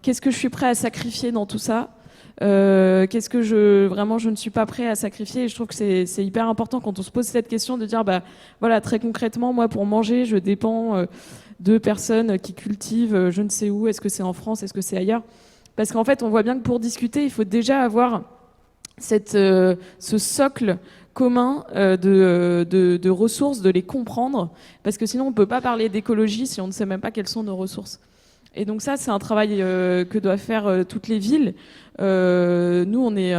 S4: qu'est-ce que je suis prêt à sacrifier dans tout ça, qu'est-ce que je ne suis pas prêt à sacrifier. Et je trouve que c'est hyper important quand on se pose cette question de dire voilà, très concrètement, moi pour manger je dépends de personnes qui cultivent je ne sais où, est-ce que c'est en France, est-ce que c'est ailleurs, parce qu'en fait on voit bien que pour discuter il faut déjà avoir ce socle commun de ressources, de les comprendre, parce que sinon on ne peut pas parler d'écologie si on ne sait même pas quelles sont nos ressources. Et donc ça, c'est un travail que doivent faire toutes les villes. Nous, on est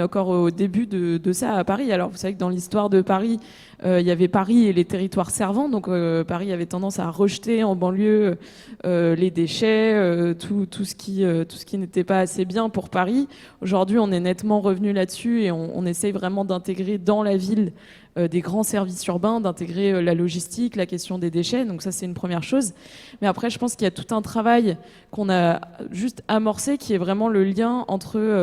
S4: encore au début de ça à Paris. Alors, vous savez que dans l'histoire de Paris, il y avait Paris et les territoires servants. Donc, Paris avait tendance à rejeter en banlieue les déchets, tout ce qui n'était pas assez bien pour Paris. Aujourd'hui, on est nettement revenu là-dessus et on essaye vraiment d'intégrer dans la ville des grands services urbains, d'intégrer la logistique, la question des déchets. Donc ça, c'est une première chose. Mais après, je pense qu'il y a tout un travail qu'on a juste amorcé, qui est vraiment le lien entre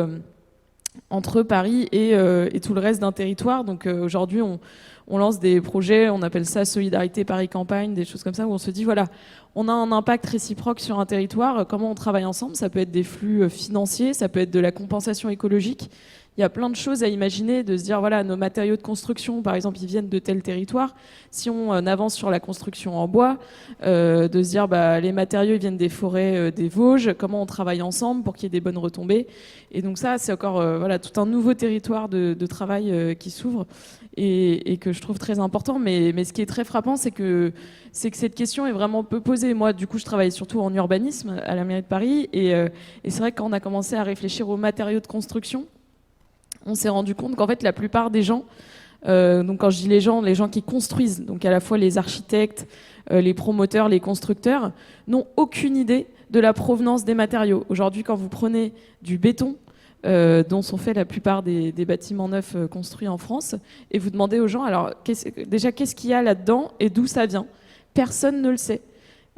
S4: Paris et tout le reste d'un territoire. Donc aujourd'hui, on lance des projets, on appelle ça Solidarité Paris Campagne, des choses comme ça, où on se dit, voilà, on a un impact réciproque sur un territoire, comment on travaille ensemble ? Ça peut être des flux financiers, ça peut être de la compensation écologique. il y a plein de choses à imaginer, de se dire, voilà, nos matériaux de construction, par exemple, ils viennent de tel territoire. Si on avance sur la construction en bois, de se dire, les matériaux, ils viennent des forêts des Vosges, comment on travaille ensemble pour qu'il y ait des bonnes retombées. Et donc ça, c'est encore tout un nouveau territoire de travail qui s'ouvre et que je trouve très important. Mais ce qui est très frappant, c'est que cette question est vraiment peu posée. Moi, du coup, je travaille surtout en urbanisme à la mairie de Paris. Et c'est vrai que quand on a commencé à réfléchir aux matériaux de construction, on s'est rendu compte qu'en fait, la plupart des gens, donc quand je dis les gens qui construisent, donc à la fois les architectes, les promoteurs, les constructeurs, n'ont aucune idée de la provenance des matériaux. Aujourd'hui, quand vous prenez du béton, dont sont faits la plupart des bâtiments neufs construits en France, et vous demandez aux gens, alors déjà, qu'est-ce qu'il y a là-dedans et d'où ça vient ? Personne ne le sait.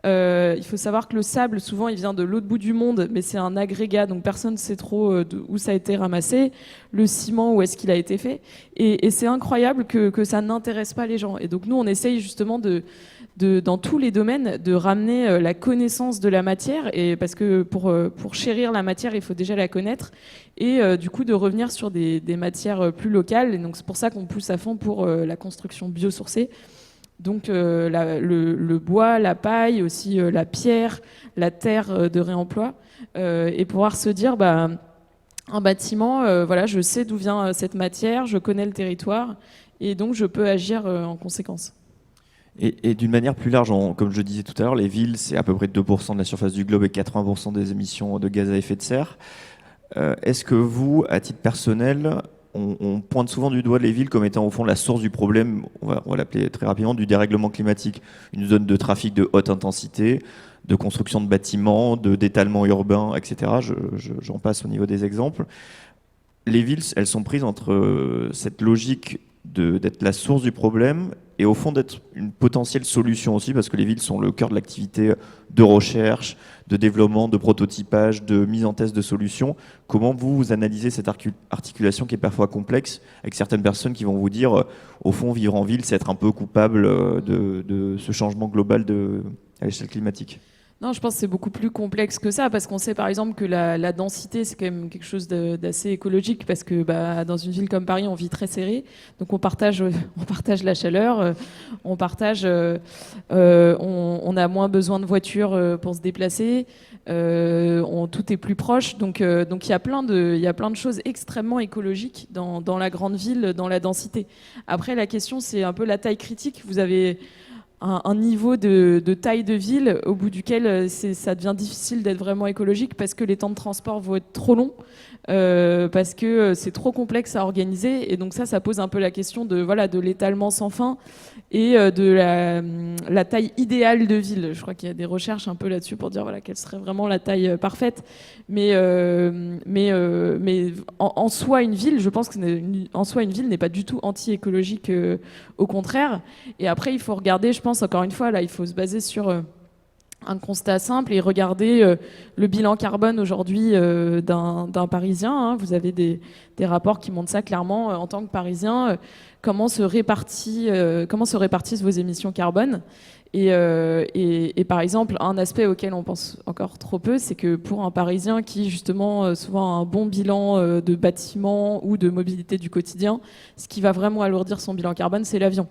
S4: Il faut savoir que le sable, souvent, il vient de l'autre bout du monde, mais c'est un agrégat, donc personne ne sait trop où ça a été ramassé. Le ciment, où est-ce qu'il a été fait. Et c'est incroyable que ça n'intéresse pas les gens. Et donc nous, on essaye justement dans tous les domaines de ramener la connaissance de la matière, et parce que pour chérir la matière, il faut déjà la connaître, et du coup de revenir sur des matières plus locales. Et donc c'est pour ça qu'on pousse à fond pour la construction biosourcée. Donc le bois, la paille, aussi la pierre, la terre de réemploi, et pouvoir se dire un bâtiment, je sais d'où vient cette matière, je connais le territoire, et donc je peux agir en conséquence.
S2: Et d'une manière plus large, comme je disais tout à l'heure, les villes, c'est à peu près 2% de la surface du globe et 80% des émissions de gaz à effet de serre. Est-ce que vous, à titre personnel, on pointe souvent du doigt les villes comme étant au fond la source du problème, on va l'appeler très rapidement, du dérèglement climatique, une zone de trafic de haute intensité, de construction de bâtiments, d'étalement urbain, etc. J'en passe au niveau des exemples. Les villes, elles sont prises entre cette logique d'être la source du problème et au fond d'être une potentielle solution aussi, parce que les villes sont le cœur de l'activité de recherche, de développement, de prototypage, de mise en test de solutions. Comment vous analysez cette articulation qui est parfois complexe, avec certaines personnes qui vont vous dire, au fond, vivre en ville, c'est être un peu coupable de ce changement global à l'échelle climatique ?
S4: Non, je pense que c'est beaucoup plus complexe que ça, parce qu'on sait par exemple que la densité, c'est quand même quelque chose d'assez écologique, parce que dans une ville comme Paris, on vit très serré, donc on partage la chaleur, on a moins besoin de voitures pour se déplacer, tout est plus proche, donc il y a plein de choses extrêmement écologiques dans la grande ville, dans la densité. Après, la question, c'est un peu la taille critique. Vous avez un niveau de taille de ville au bout duquel ça devient difficile d'être vraiment écologique, parce que les temps de transport vont être trop longs, parce que c'est trop complexe à organiser, et donc ça pose un peu la question de l'étalement sans fin et de la taille idéale de ville. Je crois qu'il y a des recherches un peu là-dessus pour dire quelle serait vraiment la taille parfaite, mais en soi une ville, je pense que en soi une ville n'est pas du tout anti-écologique, au contraire. Et après il faut regarder, je pense encore une fois là, il faut se baser sur un constat simple et regarder le bilan carbone aujourd'hui d'un Parisien, hein. Vous avez des rapports qui montrent ça clairement, en tant que Parisien, comment se répartissent vos émissions carbone. Et par exemple, un aspect auquel on pense encore trop peu, c'est que pour un Parisien qui justement souvent a un bon bilan de bâtiment ou de mobilité du quotidien, ce qui va vraiment alourdir son bilan carbone, c'est l'avion.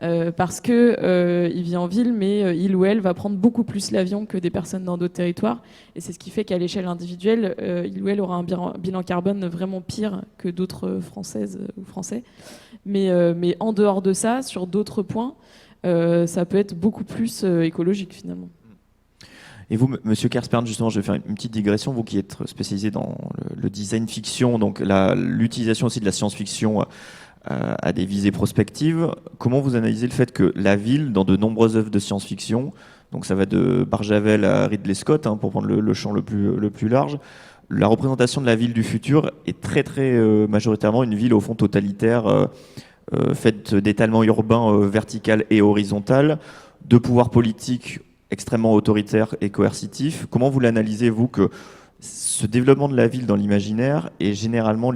S4: Parce que il vit en ville, mais il ou elle va prendre beaucoup plus l'avion que des personnes dans d'autres territoires, et c'est ce qui fait qu'à l'échelle individuelle, il ou elle aura un bilan carbone vraiment pire que d'autres Françaises ou Français. Mais en dehors de ça, sur d'autres points, ça peut être beaucoup plus écologique finalement.
S2: Et vous, Monsieur Kerspern, justement, je vais faire une petite digression, vous qui êtes spécialisé dans le design fiction, donc l'utilisation aussi de la science-fiction à des visées prospectives. Comment vous analysez le fait que la ville, dans de nombreuses œuvres de science-fiction, donc ça va de Barjavel à Ridley Scott, hein, pour prendre le champ le plus large, la représentation de la ville du futur est très très majoritairement une ville au fond totalitaire, faite d'étalement urbain vertical et horizontal, de pouvoirs politiques extrêmement autoritaires et coercitifs. Comment vous l'analysez, vous, que ce développement de la ville dans l'imaginaire est généralement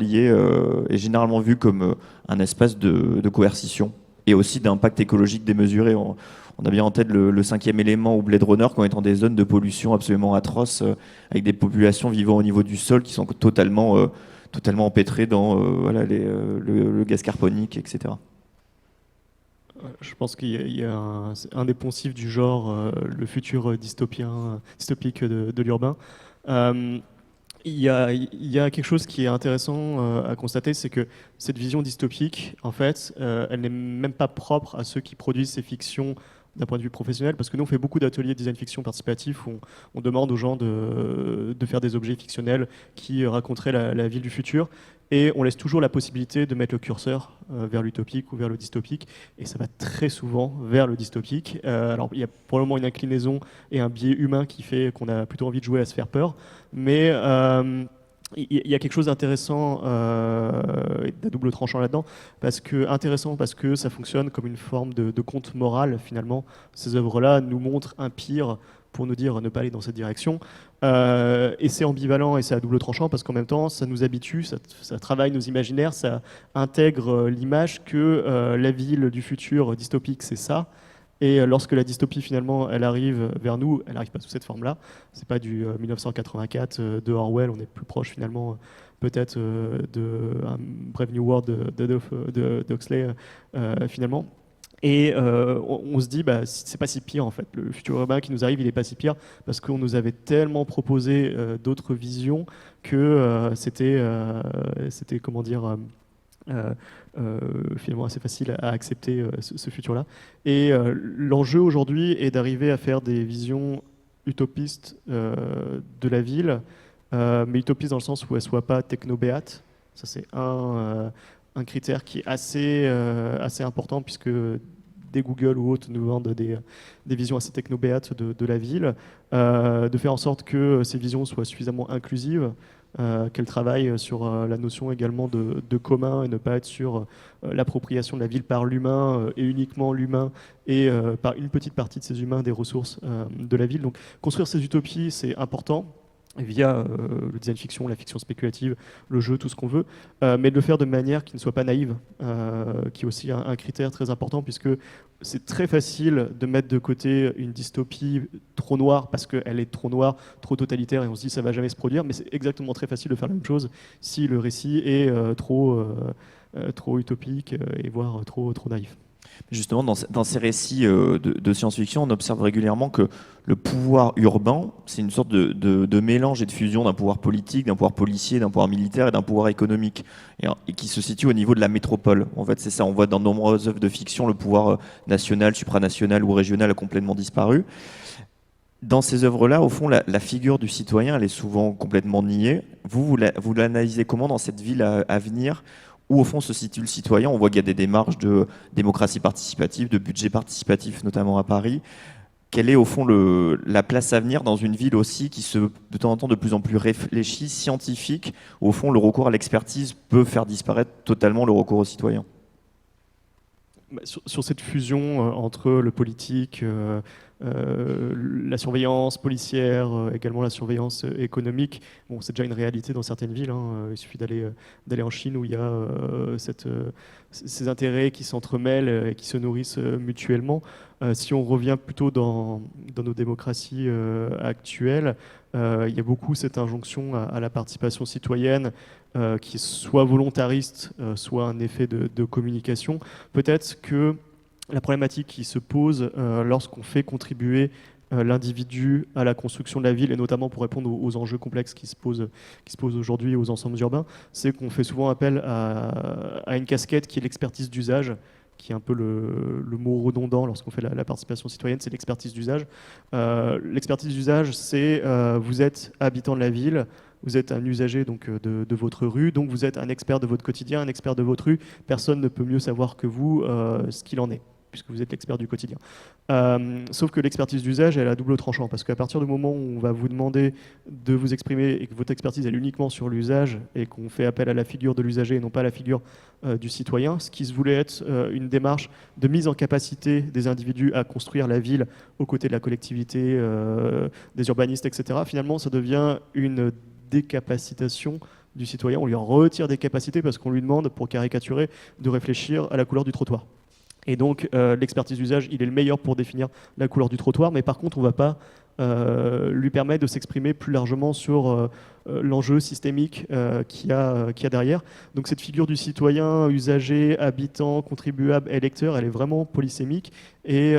S2: vu comme un espace de coercition et aussi d'impact écologique démesuré. On a bien en tête le 5e élément ou Blade Runner comme étant des zones de pollution absolument atroces, avec des populations vivant au niveau du sol qui sont totalement totalement empêtrés dans le gaz carbonique, etc.
S3: Je pense qu'il y a un des poncifs du genre le futur dystopique de l'urbain. Il y a quelque chose qui est intéressant à constater, c'est que cette vision dystopique, en fait, elle n'est même pas propre à ceux qui produisent ces fictions d'un point de vue professionnel, parce que nous on fait beaucoup d'ateliers de design fiction participatif où on demande aux gens de faire des objets fictionnels qui raconteraient la ville du futur, et on laisse toujours la possibilité de mettre le curseur vers l'utopique ou vers le dystopique, et ça va très souvent vers le dystopique. Alors il y a probablement une inclinaison et un biais humain qui fait qu'on a plutôt envie de jouer à se faire peur, mais il y a quelque chose d'intéressant et à double tranchant là-dedans, parce que ça fonctionne comme une forme de conte moral finalement. Ces œuvres-là nous montrent un pire pour nous dire ne pas aller dans cette direction. Et c'est ambivalent et c'est à double tranchant parce qu'en même temps, ça nous habitue, ça travaille nos imaginaires, ça intègre l'image que la ville du futur dystopique, c'est ça. Et lorsque la dystopie, finalement, elle arrive vers nous, elle n'arrive pas sous cette forme-là. C'est pas du 1984 de Orwell, on est plus proche, finalement, peut-être de Brave New World d'Huxley, finalement. Et on se dit, c'est pas si pire en fait. Le futur urbain qui nous arrive, il est pas si pire parce qu'on nous avait tellement proposé d'autres visions que c'était, comment dire, finalement assez facile à accepter ce futur-là. Et l'enjeu aujourd'hui est d'arriver à faire des visions utopistes de la ville, mais utopistes dans le sens où elles ne soient pas technobéates. Ça, c'est un critère qui est assez important puisque des Google ou autres nous vendent des visions assez technobéates de la ville, de faire en sorte que ces visions soient suffisamment inclusives, qu'elles travaillent sur la notion également de commun et ne pas être sur l'appropriation de la ville par l'humain et uniquement l'humain et par une petite partie de ces humains des ressources de la ville. Donc construire ces utopies, c'est important via le design fiction, la fiction spéculative, le jeu, tout ce qu'on veut, mais de le faire de manière qui ne soit pas naïve, qui est aussi un critère très important, puisque c'est très facile de mettre de côté une dystopie trop noire, parce qu'elle est trop noire, trop totalitaire, et on se dit ça va jamais se produire, mais c'est exactement très facile de faire la même chose si le récit est trop utopique, et voire trop naïf.
S2: Justement, dans ces récits de science-fiction, on observe régulièrement que le pouvoir urbain, c'est une sorte de mélange et de fusion d'un pouvoir politique, d'un pouvoir policier, d'un pouvoir militaire et d'un pouvoir économique, et qui se situe au niveau de la métropole. En fait, c'est ça, on voit dans de nombreuses œuvres de fiction, le pouvoir national, supranational ou régional a complètement disparu. Dans ces œuvres-là, au fond, la figure du citoyen, elle est souvent complètement niée. Vous l'analysez comment dans cette ville à venir où au fond se situe le citoyen? On voit qu'il y a des démarches de démocratie participative, de budget participatif, notamment à Paris. Quelle est au fond la place à venir dans une ville aussi qui de temps en temps de plus en plus réfléchie, scientifique, où au fond le recours à l'expertise peut faire disparaître totalement le recours aux citoyens?
S3: Sur cette fusion entre le politique, la surveillance policière, également la surveillance économique, bon, c'est déjà une réalité dans certaines villes, hein. Il suffit d'aller en Chine où il y a ces intérêts qui s'entremêlent et qui se nourrissent mutuellement. Si on revient plutôt dans nos démocraties actuelles, il y a beaucoup cette injonction à la participation citoyenne qui est soit volontariste, soit un effet de communication. Peut-être que la problématique qui se pose lorsqu'on fait contribuer l'individu à la construction de la ville, et notamment pour répondre aux enjeux complexes qui se posent aujourd'hui aux ensembles urbains, c'est qu'on fait souvent appel à une casquette qui est l'expertise d'usage, qui est un peu le mot redondant lorsqu'on fait la participation citoyenne, c'est l'expertise d'usage. L'expertise d'usage, c'est vous êtes habitant de la ville, vous êtes un usager donc, de votre rue, donc vous êtes un expert de votre quotidien, un expert de votre rue. Personne ne peut mieux savoir que vous ce qu'il en est, puisque vous êtes l'expert du quotidien. Sauf que l'expertise d'usage, elle a double tranchant, parce qu'à partir du moment où on va vous demander de vous exprimer et que votre expertise est uniquement sur l'usage et qu'on fait appel à la figure de l'usager et non pas à la figure du citoyen, ce qui se voulait être une démarche de mise en capacité des individus à construire la ville aux côtés de la collectivité, des urbanistes, etc., finalement, ça devient une décapacitation du citoyen. On lui en retire des capacités parce qu'on lui demande, pour caricaturer, de réfléchir à la couleur du trottoir. Et donc, l'expertise d'usage, il est le meilleur pour définir la couleur du trottoir, mais par contre, on ne va pas lui permet de s'exprimer plus largement sur l'enjeu systémique qu'il y a derrière. Donc cette figure du citoyen, usager, habitant, contribuable, électeur, elle est vraiment polysémique et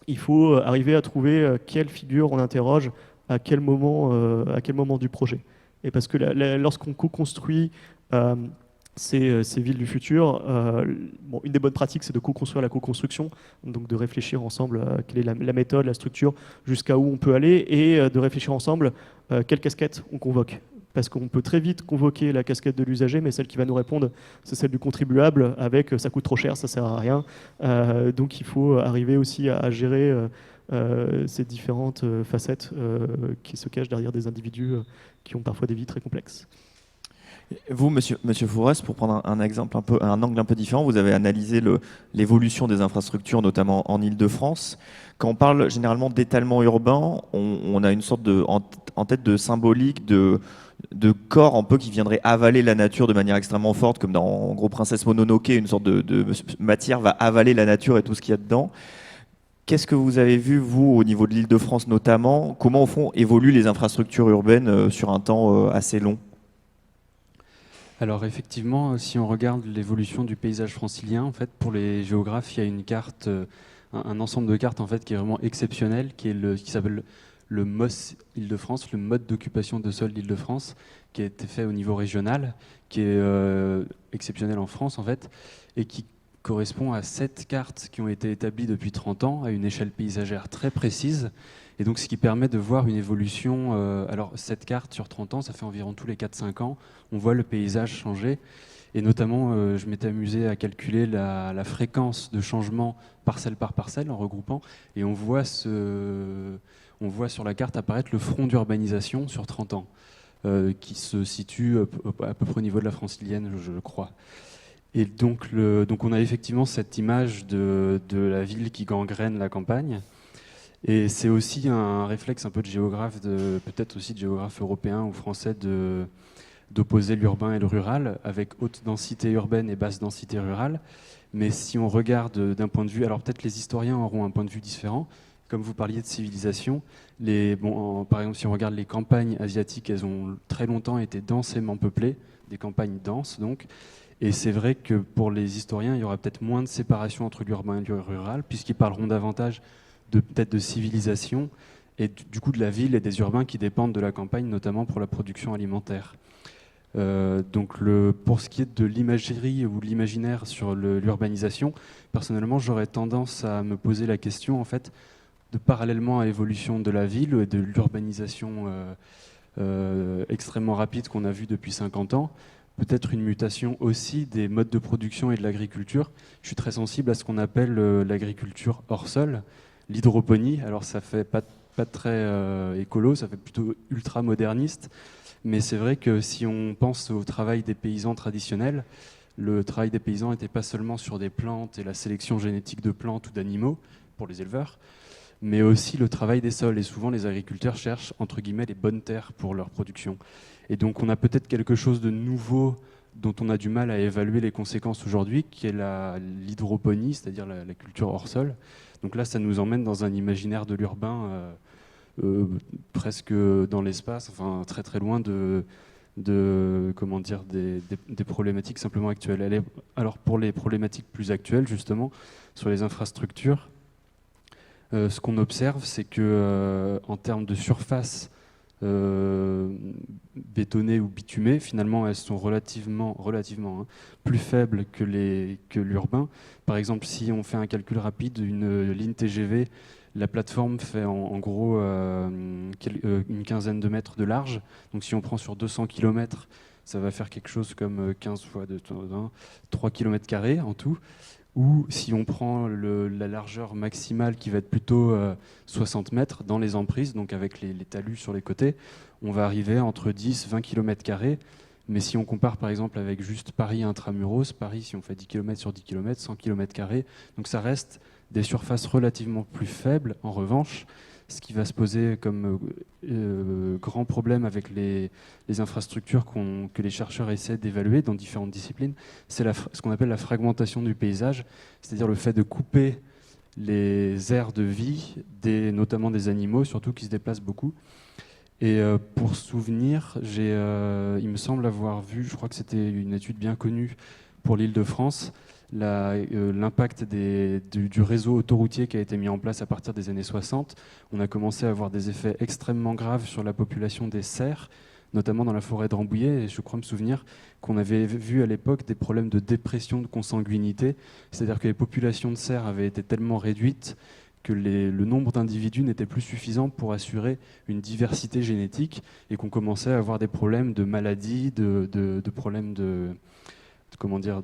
S3: il faut arriver à trouver quelle figure on interroge à quel moment du projet. Et parce que lorsqu'on co-construit ces villes du futur, une des bonnes pratiques, c'est de co-construire la co-construction, donc de réfléchir ensemble quelle est la méthode, la structure, jusqu'à où on peut aller, et de réfléchir ensemble quelle casquette on convoque. Parce qu'on peut très vite convoquer la casquette de l'usager, mais celle qui va nous répondre, c'est celle du contribuable, avec ça coûte trop cher, ça sert à rien. Donc il faut arriver aussi à gérer ces différentes facettes qui se cachent derrière des individus qui ont parfois des vies très complexes.
S2: Vous, monsieur Fourest, pour prendre un angle un peu différent, vous avez analysé l'évolution des infrastructures, notamment en Île-de-France. Quand on parle généralement d'étalement urbain, on a une sorte en tête de symbolique de corps un peu qui viendrait avaler la nature de manière extrêmement forte, comme dans en gros Princesse Mononoke, une sorte de matière va avaler la nature et tout ce qu'il y a dedans. Qu'est-ce que vous avez vu, vous, au niveau de l'Île-de-France notamment? Comment, au fond, évoluent les infrastructures urbaines sur un temps assez long?
S5: Alors effectivement, si on regarde l'évolution du paysage francilien, en fait, pour les géographes, il y a une carte, un ensemble de cartes en fait qui est vraiment exceptionnel, qui s'appelle le MOS Île-de-France, le mode d'occupation de sol d'Île-de-France, qui a été fait au niveau régional, qui est exceptionnel en France en fait, et qui correspond à 7 cartes qui ont été établies depuis 30 ans à une échelle paysagère très précise. Et donc, ce qui permet de voir une évolution. Alors, cette carte sur 30 ans, ça fait environ tous les 4-5 ans. On voit le paysage changer. Et notamment, je m'étais amusé à calculer la fréquence de changement parcelle par parcelle en regroupant. Et on voit sur la carte apparaître le front d'urbanisation sur 30 ans, qui se situe à peu près au niveau de la francilienne, je crois. Et donc on a effectivement cette image de la ville qui gangrène la campagne. Et c'est aussi un réflexe un peu de géographe, peut-être aussi de géographe européen ou français, d'opposer l'urbain et le rural, avec haute densité urbaine et basse densité rurale. Mais si on regarde d'un point de vue, alors peut-être les historiens auront un point de vue différent, comme vous parliez de civilisation, par exemple si on regarde les campagnes asiatiques, elles ont très longtemps été densément peuplées, des campagnes denses donc. Et c'est vrai que pour les historiens, il y aura peut-être moins de séparation entre l'urbain et le rural, puisqu'ils parleront davantage peut-être de civilisation et du coup de la ville et des urbains qui dépendent de la campagne, notamment pour la production alimentaire. Donc pour ce qui est de l'imagerie ou l'imaginaire sur l'urbanisation, personnellement j'aurais tendance à me poser la question en fait de parallèlement à l'évolution de la ville et de l'urbanisation extrêmement rapide qu'on a vue depuis 50 ans, peut-être une mutation aussi des modes de production et de l'agriculture. Je suis très sensible à ce qu'on appelle l'agriculture hors sol, l'hydroponie. Alors ça fait pas très écolo, ça fait plutôt ultra moderniste, mais c'est vrai que si on pense au travail des paysans traditionnels, le travail des paysans n'était pas seulement sur des plantes et la sélection génétique de plantes ou d'animaux pour les éleveurs, mais aussi le travail des sols. Et souvent les agriculteurs cherchent entre guillemets les bonnes terres pour leur production. Et donc on a peut-être quelque chose de nouveau dont on a du mal à évaluer les conséquences aujourd'hui, qui est l'hydroponie, c'est-à-dire la culture hors sol. Donc là, ça nous emmène dans un imaginaire de l'urbain presque dans l'espace, enfin très très loin des problématiques simplement actuelles. Alors pour les problématiques plus actuelles, justement, sur les infrastructures, ce qu'on observe, c'est que en termes de surface bétonnées ou bitumées, finalement elles sont relativement plus faibles que l'urbain. Par exemple, si on fait un calcul rapide, une ligne TGV, la plateforme fait en gros une quinzaine de mètres de large. Donc si on prend sur 200 km, ça va faire quelque chose comme 15 fois 3 km² en tout. Ou si on prend la largeur maximale qui va être plutôt 60 mètres dans les emprises, donc avec les talus sur les côtés, on va arriver entre 10-20 km². Mais si on compare par exemple avec juste Paris intramuros, Paris si on fait 10 km sur 10 km, 100 km², donc ça reste des surfaces relativement plus faibles. En revanche, ce qui va se poser comme grand problème avec les infrastructures que les chercheurs essaient d'évaluer dans différentes disciplines, c'est ce qu'on appelle la fragmentation du paysage, c'est-à-dire le fait de couper les aires de vie, notamment des animaux, surtout qui se déplacent beaucoup. Et pour souvenir, il me semble avoir vu, je crois que c'était une étude bien connue pour l'Île-de-France, l'impact du réseau autoroutier qui a été mis en place à partir des années 60. On a commencé à avoir des effets extrêmement graves sur la population des cerfs, notamment dans la forêt de Rambouillet. Et je crois me souvenir qu'on avait vu à l'époque des problèmes de dépression de consanguinité, c'est-à-dire que les populations de cerfs avaient été tellement réduites que le nombre d'individus n'était plus suffisant pour assurer une diversité génétique et qu'on commençait à avoir des problèmes de maladies, de problèmes comment dire,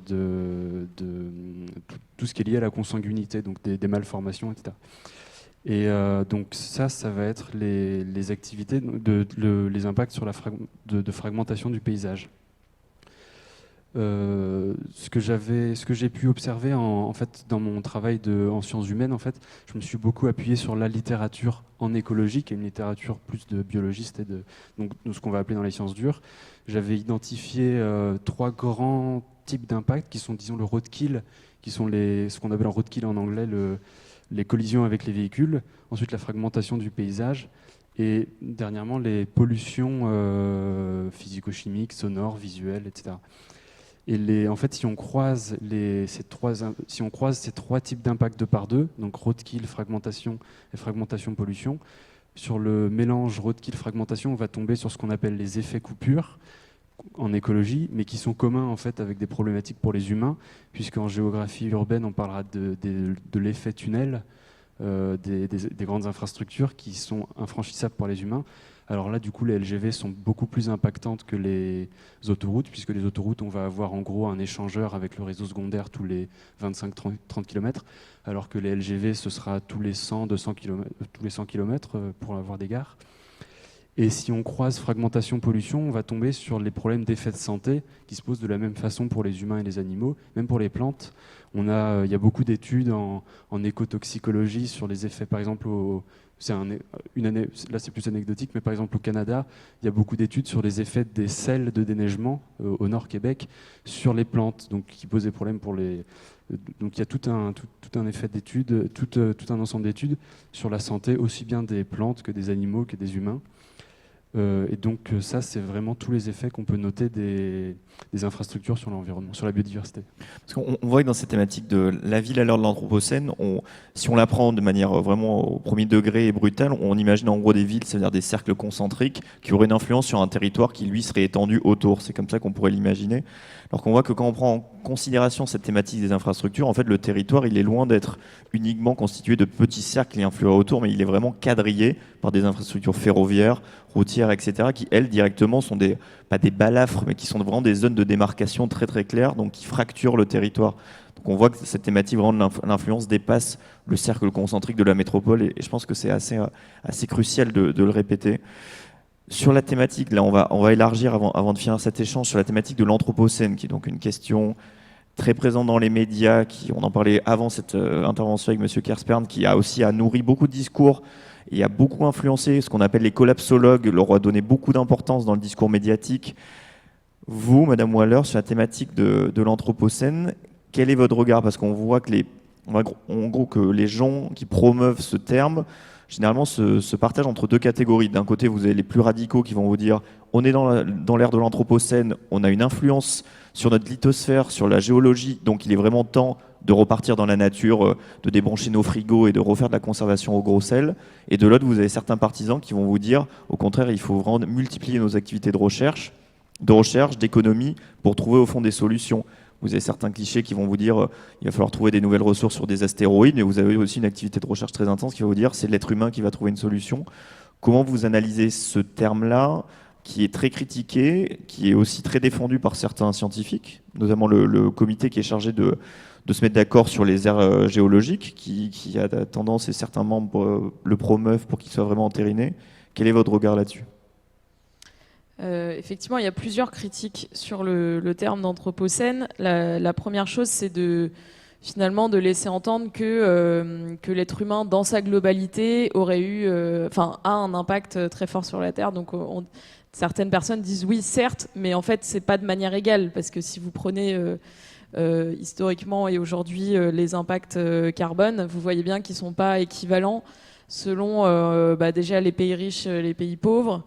S5: tout ce qui est lié à la consanguinité, donc des malformations, etc. Et donc ça va être les activités, les impacts sur de fragmentation du paysage. Ce que j'ai pu observer en fait dans mon travail en sciences humaines, en fait, je me suis beaucoup appuyé sur la littérature en écologie, qui est une littérature plus de biologistes et donc ce qu'on va appeler dans les sciences dures. J'avais identifié 3 grands types d'impacts qui sont, disons, le roadkill, qui sont ce qu'on appelle en roadkill en anglais les collisions avec les véhicules, ensuite la fragmentation du paysage, et dernièrement les pollutions physico-chimiques, sonores, visuelles, etc. Et en fait, si on croise ces 3 types d'impacts 2 par 2, donc roadkill, fragmentation et fragmentation-pollution, sur le mélange roadkill-fragmentation, on va tomber sur ce qu'on appelle les effets coupures en écologie, mais qui sont communs en fait avec des problématiques pour les humains, puisqu'en géographie urbaine, on parlera de l'effet tunnel, des grandes infrastructures qui sont infranchissables par les humains. Alors là, du coup, les LGV sont beaucoup plus impactantes que les autoroutes, puisque les autoroutes, on va avoir en gros un échangeur avec le réseau secondaire tous les 25-30 km, alors que les LGV, ce sera tous les 100-200 km, tous les 100 km pour avoir des gares. Et si on croise fragmentation-pollution, on va tomber sur les problèmes d'effets de santé qui se posent de la même façon pour les humains et les animaux, même pour les plantes. Il y a beaucoup d'études en écotoxicologie sur les effets, par exemple, là c'est plus anecdotique, mais par exemple au Canada, il y a beaucoup d'études sur les effets des sels de déneigement au nord Québec sur les plantes, donc qui posent des problèmes pour les... Donc il y a tout un effet d'études, tout un ensemble d'études sur la santé aussi bien des plantes que des animaux que des humains. Et donc ça, c'est vraiment tous les effets qu'on peut noter des infrastructures sur l'environnement, sur la biodiversité.
S2: Parce qu'on voit que dans cette thématique de la ville à l'heure de l'Anthropocène, si on la prend de manière vraiment au premier degré et brutale, on imagine en gros des villes, c'est-à-dire des cercles concentriques qui auraient une influence sur un territoire qui lui serait étendu autour. C'est comme ça qu'on pourrait l'imaginer. Alors qu'on voit que quand on prend en considération cette thématique des infrastructures, en fait le territoire il est loin d'être uniquement constitué de petits cercles et influents autour, mais il est vraiment quadrillé par des infrastructures ferroviaires, routières, etc., qui elles directement sont pas des balafres, mais qui sont vraiment des zones de démarcation très très claires, donc qui fracturent le territoire. Donc on voit que cette thématique vraiment de l'influence dépasse le cercle concentrique de la métropole, et je pense que c'est assez crucial de le répéter. Sur la thématique, là on va élargir avant de finir cet échange sur la thématique de l'Anthropocène, qui est donc une question très présente dans les médias, on en parlait avant cette intervention avec M. Kerspern, qui a aussi nourri beaucoup de discours et a beaucoup influencé ce qu'on appelle les collapsologues, leur a donné beaucoup d'importance dans le discours médiatique. Vous, Madame Waller, sur la thématique de l'Anthropocène, quel est votre regard? Parce qu'on voit que en gros, que les gens qui promeuvent ce terme généralement se partagent entre 2 catégories. D'un côté, vous avez les plus radicaux qui vont vous dire on est dans l'ère de l'Anthropocène, on a une influence sur notre lithosphère, sur la géologie, donc il est vraiment temps de repartir dans la nature, de débrancher nos frigos et de refaire de la conservation au gros sel. Et de l'autre, vous avez certains partisans qui vont vous dire au contraire, il faut vraiment multiplier nos activités de recherche, d'économie, pour trouver au fond des solutions. Vous avez certains clichés qui vont vous dire il va falloir trouver des nouvelles ressources sur des astéroïdes, mais vous avez aussi une activité de recherche très intense qui va vous dire c'est l'être humain qui va trouver une solution. Comment vous analysez ce terme-là, qui est très critiqué, qui est aussi très défendu par certains scientifiques, notamment le comité qui est chargé de se mettre d'accord sur les aires géologiques, qui a tendance, et certains membres le promeuvent pour qu'il soit vraiment entériné. Quel est votre regard là-dessus ?
S4: Effectivement, il y a plusieurs critiques sur le terme d'anthropocène. La première chose, c'est finalement de laisser entendre que l'être humain, dans sa globalité, a un impact très fort sur la Terre. Donc, certaines personnes disent oui, certes, mais en fait, c'est pas de manière égale, parce que si vous prenez historiquement et aujourd'hui les impacts carbone, vous voyez bien qu'ils ne sont pas équivalents selon déjà les pays riches, les pays pauvres,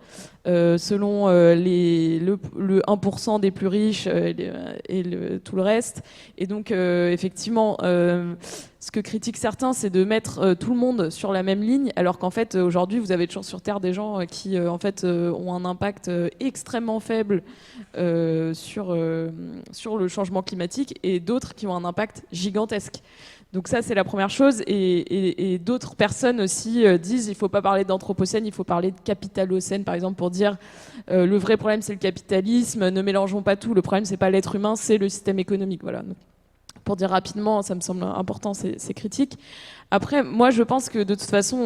S4: selon le 1% des plus riches tout le reste. Et donc, effectivement, ce que critiquent certains, c'est de mettre tout le monde sur la même ligne, alors qu'en fait, aujourd'hui, vous avez toujours sur Terre des gens qui, ont un impact extrêmement faible sur le changement climatique et d'autres qui ont un impact gigantesque. Donc ça, c'est la première chose. Et d'autres personnes aussi disent il ne faut pas parler d'anthropocène, il faut parler de capitalocène, par exemple, pour dire le vrai problème, c'est le capitalisme, ne mélangeons pas tout. Le problème, ce n'est pas l'être humain, c'est le système économique. Voilà. Donc, pour dire rapidement, ça me semble important, ces critiques. Après, moi, je pense que de toute façon,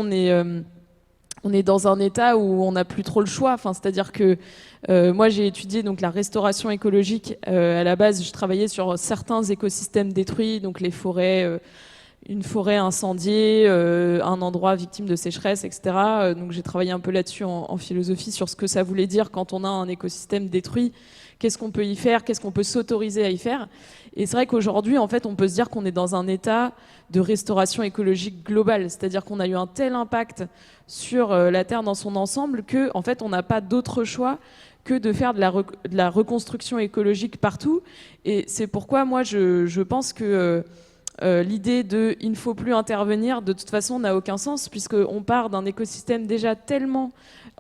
S4: on est dans un état où on n'a plus trop le choix. Enfin, c'est-à-dire que moi, j'ai étudié donc, la restauration écologique. À la base, je travaillais sur certains écosystèmes détruits, donc les forêts, une forêt incendiée, un endroit victime de sécheresse, etc. Donc j'ai travaillé un peu là-dessus en philosophie, sur ce que ça voulait dire quand on a un écosystème détruit. Qu'est-ce qu'on peut y faire? Qu'est-ce qu'on peut s'autoriser à y faire? Et c'est vrai qu'aujourd'hui, en fait, on peut se dire qu'on est dans un état de restauration écologique globale. C'est-à-dire qu'on a eu un tel impact sur la Terre dans son ensemble que, en fait, on n'a pas d'autre choix que de faire de la reconstruction écologique partout. Et c'est pourquoi, moi, je pense que l'idée de « il ne faut plus intervenir », de toute façon, n'a aucun sens, puisqu'on part d'un écosystème déjà tellement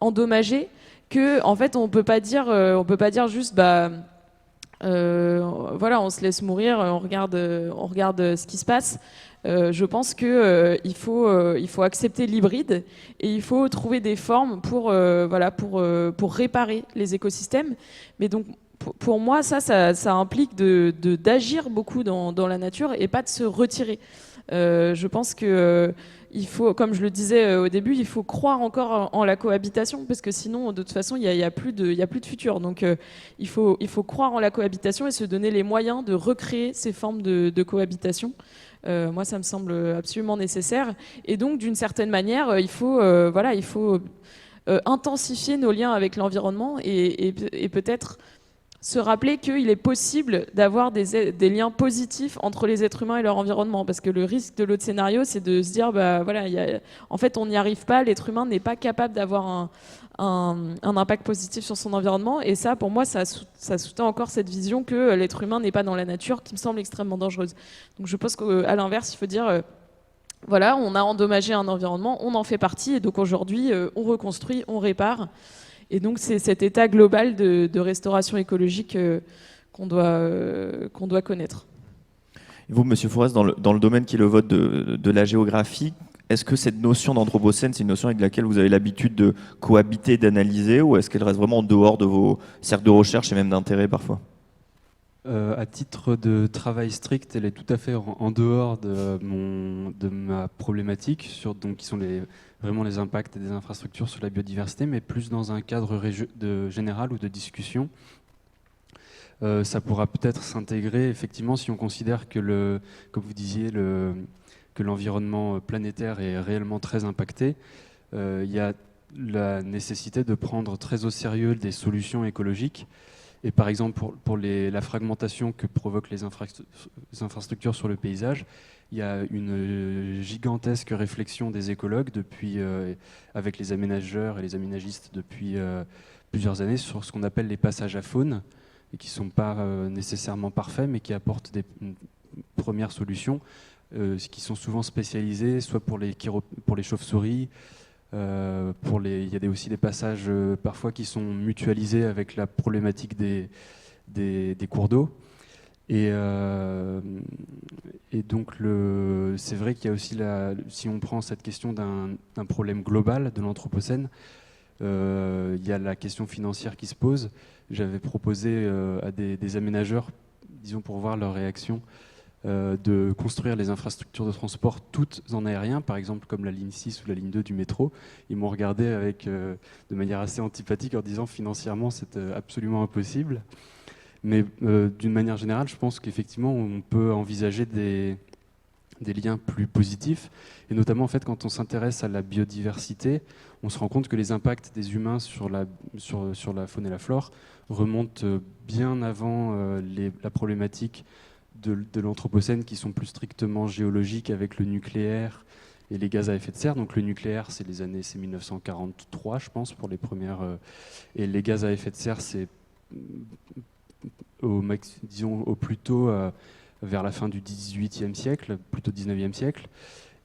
S4: endommagé que, en fait, on peut pas dire juste voilà, on se laisse mourir, on regarde ce qui se passe. Je pense que il faut accepter l'hybride et il faut trouver des formes pour réparer les écosystèmes. Mais donc pour moi, ça implique d'agir beaucoup dans la nature et pas de se retirer. Je pense que il faut, comme je le disais au début, il faut croire encore en la cohabitation, parce que sinon, de toute façon, il y a plus de futur. Donc, il faut croire en la cohabitation et se donner les moyens de recréer ces formes de cohabitation. Moi, ça me semble absolument nécessaire. Et donc, d'une certaine manière, il faut intensifier nos liens avec l'environnement et peut-être se rappeler qu'il est possible d'avoir des liens positifs entre les êtres humains et leur environnement. Parce que le risque de l'autre scénario, c'est de se dire, en fait, on n'y arrive pas, l'être humain n'est pas capable d'avoir un impact positif sur son environnement. Et ça, pour moi, ça soutient encore cette vision que l'être humain n'est pas dans la nature, qui me semble extrêmement dangereuse. Donc je pense qu'à l'inverse, il faut dire, voilà, on a endommagé un environnement, on en fait partie, et donc aujourd'hui, on reconstruit, on répare. Et donc c'est cet état global de restauration écologique qu'on doit connaître.
S2: Et vous, Monsieur Forest, dans le domaine qui est le vôtre de la géographie, est-ce que cette notion d'anthropocène, c'est une notion avec laquelle vous avez l'habitude de cohabiter, d'analyser, ou est-ce qu'elle reste vraiment en dehors de vos cercles de recherche et même d'intérêt parfois?
S5: À titre de travail strict, elle est tout à fait en dehors de ma problématique, qui sont vraiment les impacts des infrastructures sur la biodiversité, mais plus dans un cadre général ou de discussion. Ça pourra peut-être s'intégrer, effectivement, si on considère que, comme vous disiez, que l'environnement planétaire est réellement très impacté. Il y a la nécessité de prendre très au sérieux des solutions écologiques. Et par exemple, pour la fragmentation que provoquent les infrastructures sur le paysage, il y a une gigantesque réflexion des écologues avec les aménageurs et les aménagistes depuis plusieurs années sur ce qu'on appelle les passages à faune, et qui ne sont pas nécessairement parfaits, mais qui apportent une première solution, qui sont souvent spécialisés, soit pour les chauves-souris. Il y a aussi des passages parfois qui sont mutualisés avec la problématique des cours d'eau. Et donc c'est vrai qu'il y a aussi, si on prend cette question d'un problème global de l'anthropocène, il y a la question financière qui se pose. J'avais proposé à des aménageurs, disons pour voir leur réaction, de construire les infrastructures de transport toutes en aérien, par exemple comme la ligne 6 ou la ligne 2 du métro. Ils m'ont regardé de manière assez antipathique en disant financièrement c'est absolument impossible. Mais d'une manière générale, je pense qu'effectivement on peut envisager des liens plus positifs, et notamment en fait, quand on s'intéresse à la biodiversité, on se rend compte que les impacts des humains sur la faune et la flore remontent bien avant la problématique de l'Anthropocène qui sont plus strictement géologiques avec le nucléaire et les gaz à effet de serre. Donc le nucléaire, c'est 1943, je pense, pour les premières. Et les gaz à effet de serre, c'est au plus tôt vers la fin du XVIIIe siècle, plutôt XIXe siècle.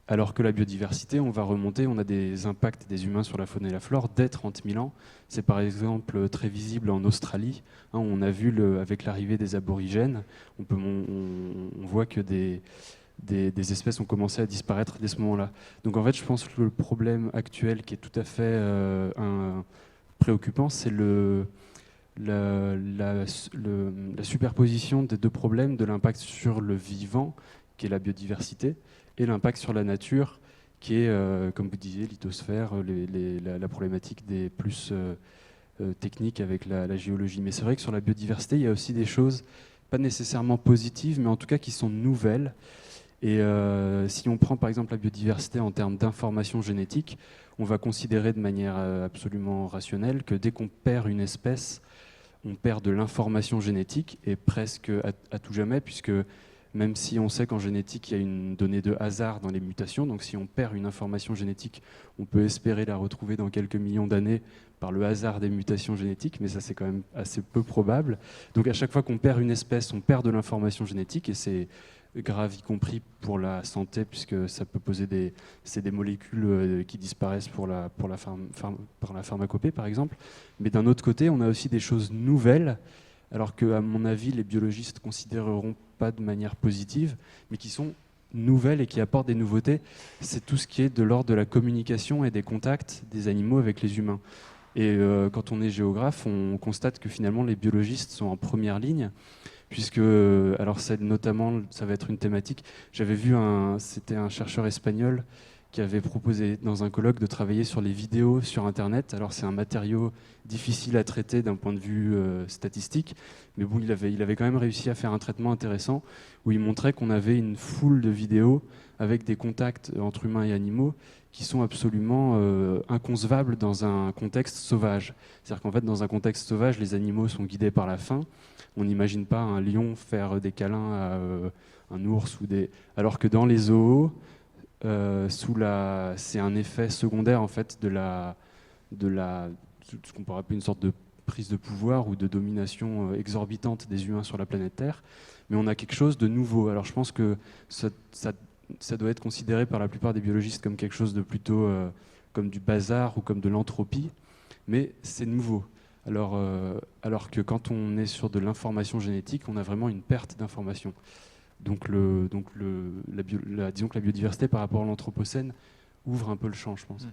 S5: Alors que la biodiversité, on va remonter, on a des impacts des humains sur la faune et la flore dès 30 000 ans. C'est par exemple très visible en Australie. On a vu avec l'arrivée des aborigènes, on voit que des espèces ont commencé à disparaître dès ce moment-là. Donc en fait, je pense que le problème actuel qui est tout à fait préoccupant, c'est la superposition des deux problèmes de l'impact sur le vivant, qui est la biodiversité, et l'impact sur la nature, qui est, comme vous disiez, lithosphère, la problématique des plus techniques avec la géologie. Mais c'est vrai que sur la biodiversité, il y a aussi des choses, pas nécessairement positives, mais en tout cas qui sont nouvelles. Et si on prend par exemple la biodiversité en termes d'information génétique, on va considérer de manière absolument rationnelle que dès qu'on perd une espèce, on perd de l'information génétique, et presque à tout jamais, puisque même si on sait qu'en génétique, il y a une donnée de hasard dans les mutations, donc si on perd une information génétique, on peut espérer la retrouver dans quelques millions d'années par le hasard des mutations génétiques, mais ça c'est quand même assez peu probable. Donc à chaque fois qu'on perd une espèce, on perd de l'information génétique, et c'est grave, y compris pour la santé, puisque ça peut poser des molécules qui disparaissent pour la pharmacopée, par exemple. Mais d'un autre côté, on a aussi des choses nouvelles, alors qu'à mon avis, les biologistes considéreront pas de manière positive, mais qui sont nouvelles et qui apportent des nouveautés. C'est tout ce qui est de l'ordre de la communication et des contacts des animaux avec les humains. Et quand on est géographe, on constate que finalement les biologistes sont en première ligne, puisque, alors notamment, ça va être une thématique, j'avais vu, c'était un chercheur espagnol qui avait proposé dans un colloque de travailler sur les vidéos sur Internet. Alors c'est un matériau difficile à traiter d'un point de vue statistique, mais bon, il avait quand même réussi à faire un traitement intéressant où il montrait qu'on avait une foule de vidéos avec des contacts entre humains et animaux qui sont absolument inconcevables dans un contexte sauvage. C'est-à-dire qu'en fait, dans un contexte sauvage, les animaux sont guidés par la faim. On n'imagine pas un lion faire des câlins à un ours alors que dans les zoos, c'est un effet secondaire en fait de ce qu'on pourrait appeler une sorte de prise de pouvoir ou de domination exorbitante des humains sur la planète Terre, mais on a quelque chose de nouveau. Alors je pense que ça doit être considéré par la plupart des biologistes comme quelque chose de plutôt comme du bazar ou comme de l'entropie, mais c'est nouveau. Alors que quand on est sur de l'information génétique, on a vraiment une perte d'information. Donc, disons que la biodiversité par rapport à l'Anthropocène ouvre un peu le champ, je pense.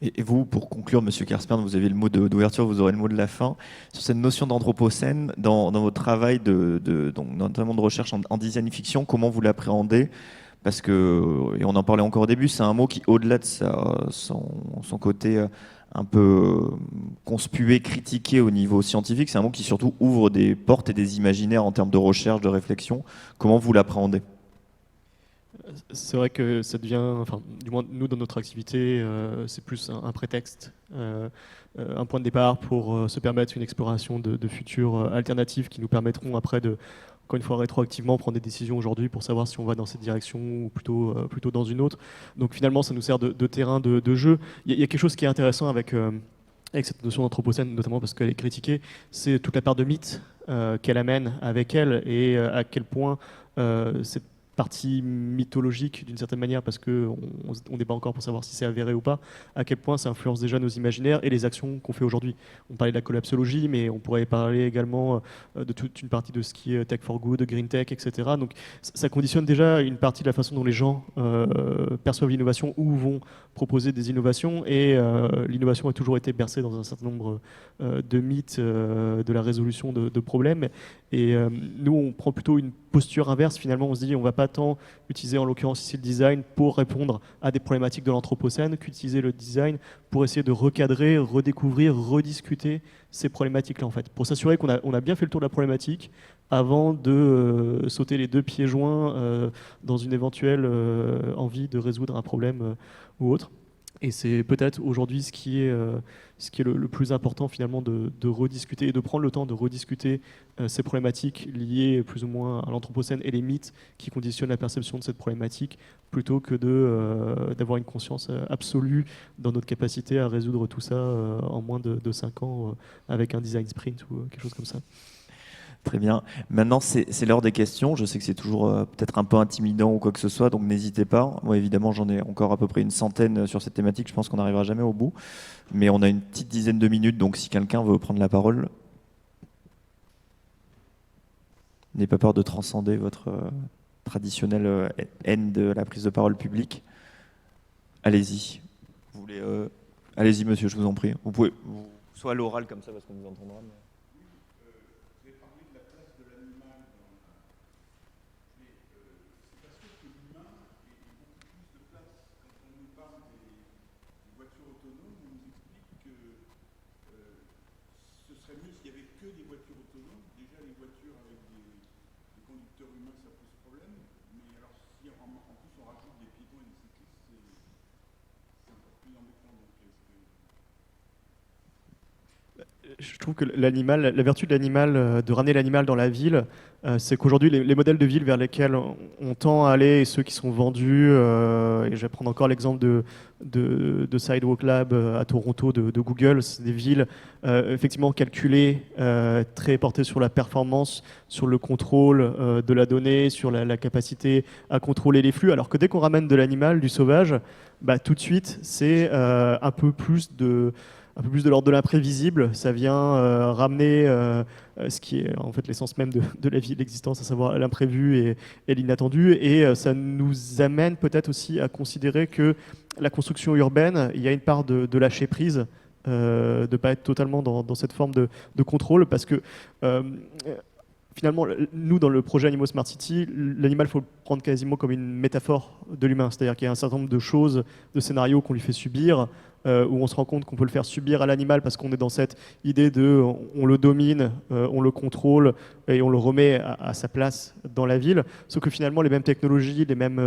S2: Et vous, pour conclure, Monsieur Kerspern, vous avez le mot d'ouverture, vous aurez le mot de la fin. Sur cette notion d'Anthropocène, dans votre travail, donc, notamment de recherche en design fiction, comment vous l'appréhendez ? Parce que, et on en parlait encore au début, c'est un mot qui, au-delà de son côté un peu conspué, critiqué au niveau scientifique, c'est un mot qui surtout ouvre des portes et des imaginaires en termes de recherche, de réflexion. Comment vous l'appréhendez ?
S3: C'est vrai que ça devient, enfin, du moins nous dans notre activité, c'est plus un prétexte, un point de départ pour se permettre une exploration de futures alternatives qui nous permettront après de, encore une fois rétroactivement, prendre des décisions aujourd'hui pour savoir si on va dans cette direction ou plutôt dans une autre. Donc finalement, ça nous sert de terrain de jeu. Il y a quelque chose qui est intéressant avec cette notion d'anthropocène, notamment parce qu'elle est critiquée, c'est toute la part de mythe qu'elle amène avec elle et à quel point cette partie mythologique d'une certaine manière, parce qu'on débat encore pour savoir si c'est avéré ou pas, à quel point ça influence déjà nos imaginaires et les actions qu'on fait aujourd'hui. On parlait de la collapsologie, mais on pourrait parler également de toute une partie de ce qui est tech for good, green tech, etc. Donc ça conditionne déjà une partie de la façon dont les gens perçoivent l'innovation ou vont proposer des innovations, et l'innovation a toujours été bercée dans un certain nombre de mythes de la résolution de problèmes, et nous on prend plutôt une posture inverse. Finalement on se dit on va pas tant utiliser en l'occurrence ici le design pour répondre à des problématiques de l'anthropocène qu'utiliser le design pour essayer de recadrer, redécouvrir, rediscuter ces problématiques-là en fait, pour s'assurer qu'on a bien fait le tour de la problématique avant de sauter les deux pieds joints dans une éventuelle envie de résoudre un problème ou autre. Et c'est peut-être aujourd'hui ce qui est le plus important finalement de rediscuter et de prendre le temps de rediscuter ces problématiques liées plus ou moins à l'Anthropocène et les mythes qui conditionnent la perception de cette problématique, plutôt que d'avoir une conscience absolue dans notre capacité à résoudre tout ça en moins de 5 ans avec un design sprint ou quelque chose comme ça.
S2: Très bien. Maintenant, c'est l'heure des questions. Je sais que c'est toujours peut-être un peu intimidant ou quoi que ce soit, donc n'hésitez pas. Moi, évidemment, j'en ai encore à peu près une centaine sur cette thématique. Je pense qu'on n'arrivera jamais au bout. Mais on a une petite dizaine de minutes, donc si quelqu'un veut prendre la parole, n'ayez pas peur de transcender votre traditionnelle haine de la prise de parole publique. Allez-y. Vous voulez, allez-y, monsieur, je vous en prie. Vous pouvez, soit à l'oral comme ça, parce qu'on vous entendra. Mais...
S3: Je trouve que l'animal, la vertu de l'animal, de ramener l'animal dans la ville, c'est qu'aujourd'hui, les modèles de ville vers lesquels on tend à aller et ceux qui sont vendus, et je vais prendre encore l'exemple de Sidewalk Lab à Toronto, de Google, c'est des villes effectivement calculées, très portées sur la performance, sur le contrôle de la donnée, sur la capacité à contrôler les flux, alors que dès qu'on ramène de l'animal, du sauvage, bah, tout de suite, c'est un peu plus de l'ordre de l'imprévisible. Ça vient ramener ce qui est en fait l'essence même de la vie, de l'existence, à savoir l'imprévu et l'inattendu. Et ça nous amène peut-être aussi à considérer que la construction urbaine, il y a une part de lâcher prise, de ne pas être totalement dans cette forme de contrôle, parce que finalement, nous, dans le projet Animaux Smart City, l'animal, il faut le prendre quasiment comme une métaphore de l'humain. C'est-à-dire qu'il y a un certain nombre de choses, de scénarios qu'on lui fait subir, où on se rend compte qu'on peut le faire subir à l'animal parce qu'on est dans cette idée de on le domine, on le contrôle et on le remet à sa place dans la ville. Sauf que finalement, les mêmes technologies, les mêmes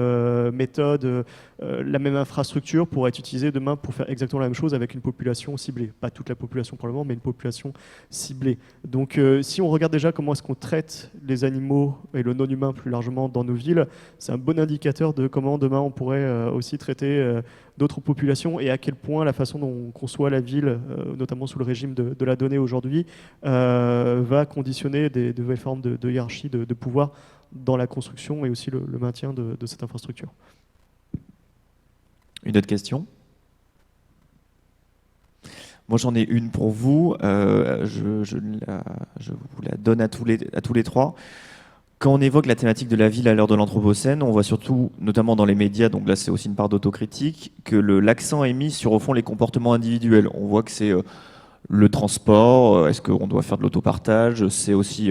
S3: méthodes, la même infrastructure pourraient être utilisées demain pour faire exactement la même chose avec une population ciblée. Pas toute la population pour le moment, mais une population ciblée. Donc si on regarde déjà comment est-ce qu'on traite les animaux et le non-humain plus largement dans nos villes, c'est un bon indicateur de comment demain on pourrait aussi traiter d'autres populations et à quel point la façon dont on conçoit la ville, notamment sous le régime de la donnée aujourd'hui, va conditionner des nouvelles formes de hiérarchie, de pouvoir dans la construction et aussi le maintien de cette infrastructure.
S2: Une autre question ? Moi, j'en ai une pour vous. Je vous la donne à tous les trois. Quand on évoque la thématique de la ville à l'heure de l'Anthropocène, on voit surtout, notamment dans les médias, donc là c'est aussi une part d'autocritique, que l'accent est mis sur au fond les comportements individuels. On voit que c'est le transport, est-ce qu'on doit faire de l'autopartage, c'est aussi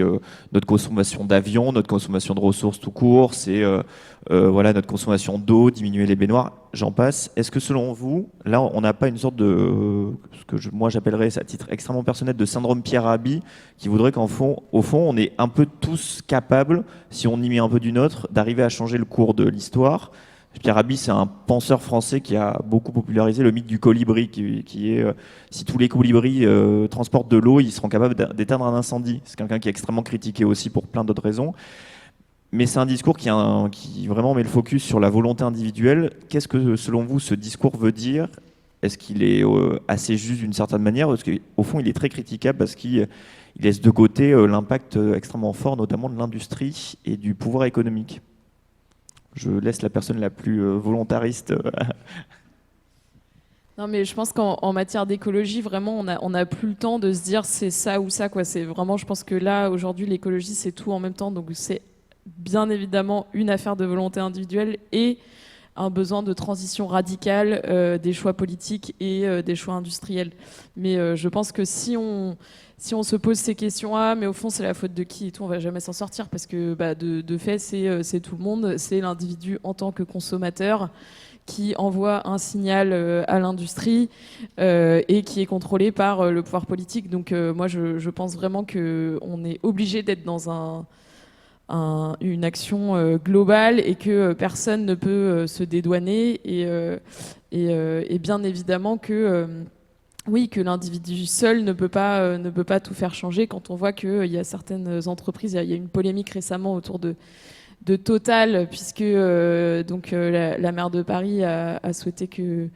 S2: notre consommation d'avion, notre consommation de ressources tout court, c'est voilà, notre consommation d'eau, diminuer les baignoires, j'en passe. Est-ce que selon vous, là on n'a pas une sorte de, ce que moi j'appellerais à titre extrêmement personnel, de syndrome Pierre Rabhi, qui voudrait qu'au fond on est un peu tous capables, si on y met un peu du nôtre, d'arriver à changer le cours de l'histoire. Pierre Rabhi, c'est un penseur français qui a beaucoup popularisé le mythe du colibri, qui est si tous les colibris transportent de l'eau, ils seront capables d'éteindre un incendie. C'est quelqu'un qui est extrêmement critiqué aussi pour plein d'autres raisons. Mais c'est un discours qui vraiment met le focus sur la volonté individuelle. Qu'est-ce que, selon vous, ce discours veut dire ? Est-ce qu'il est assez juste d'une certaine manière ? Parce qu'au fond, il est très critiquable parce qu'il laisse de côté l'impact extrêmement fort, notamment de l'industrie et du pouvoir économique. Je laisse la personne la plus volontariste.
S4: Non, mais je pense qu'en matière d'écologie, vraiment, on n'a plus le temps de se dire c'est ça ou ça, quoi. C'est vraiment, je pense que là, aujourd'hui, l'écologie, c'est tout en même temps. Donc, c'est bien évidemment une affaire de volonté individuelle et un besoin de transition radicale des choix politiques et des choix industriels. Mais je pense que si on se pose ces questions, mais au fond c'est la faute de qui et tout, on va jamais s'en sortir parce que de fait c'est tout le monde, c'est l'individu en tant que consommateur qui envoie un signal à l'industrie et qui est contrôlé par le pouvoir politique. Donc moi je pense vraiment qu'on est obligé d'être dans un une action globale et que personne ne peut se dédouaner et bien évidemment que oui, que l'individu seul ne peut pas tout faire changer. Quand on voit qu'il y a certaines entreprises, il y a une polémique récemment autour de Total, puisque la maire de Paris a souhaité que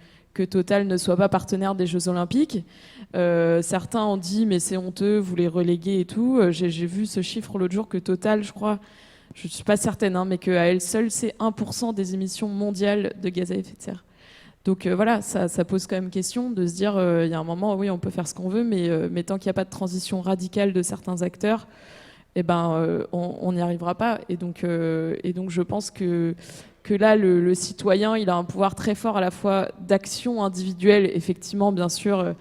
S4: Total ne soit pas partenaire des Jeux Olympiques. Certains ont dit mais c'est honteux, vous les reléguez et tout. J'ai vu ce chiffre l'autre jour que Total, je crois, je ne suis pas certaine, mais qu'à elle seule, c'est 1% des émissions mondiales de gaz à effet de serre. Donc voilà, ça pose quand même question de se dire, il y a un moment, oui, on peut faire ce qu'on veut, mais tant qu'il n'y a pas de transition radicale de certains acteurs, on n'y arrivera pas. Et donc je pense que là, le citoyen, il a un pouvoir très fort à la fois d'action individuelle, effectivement, bien sûr,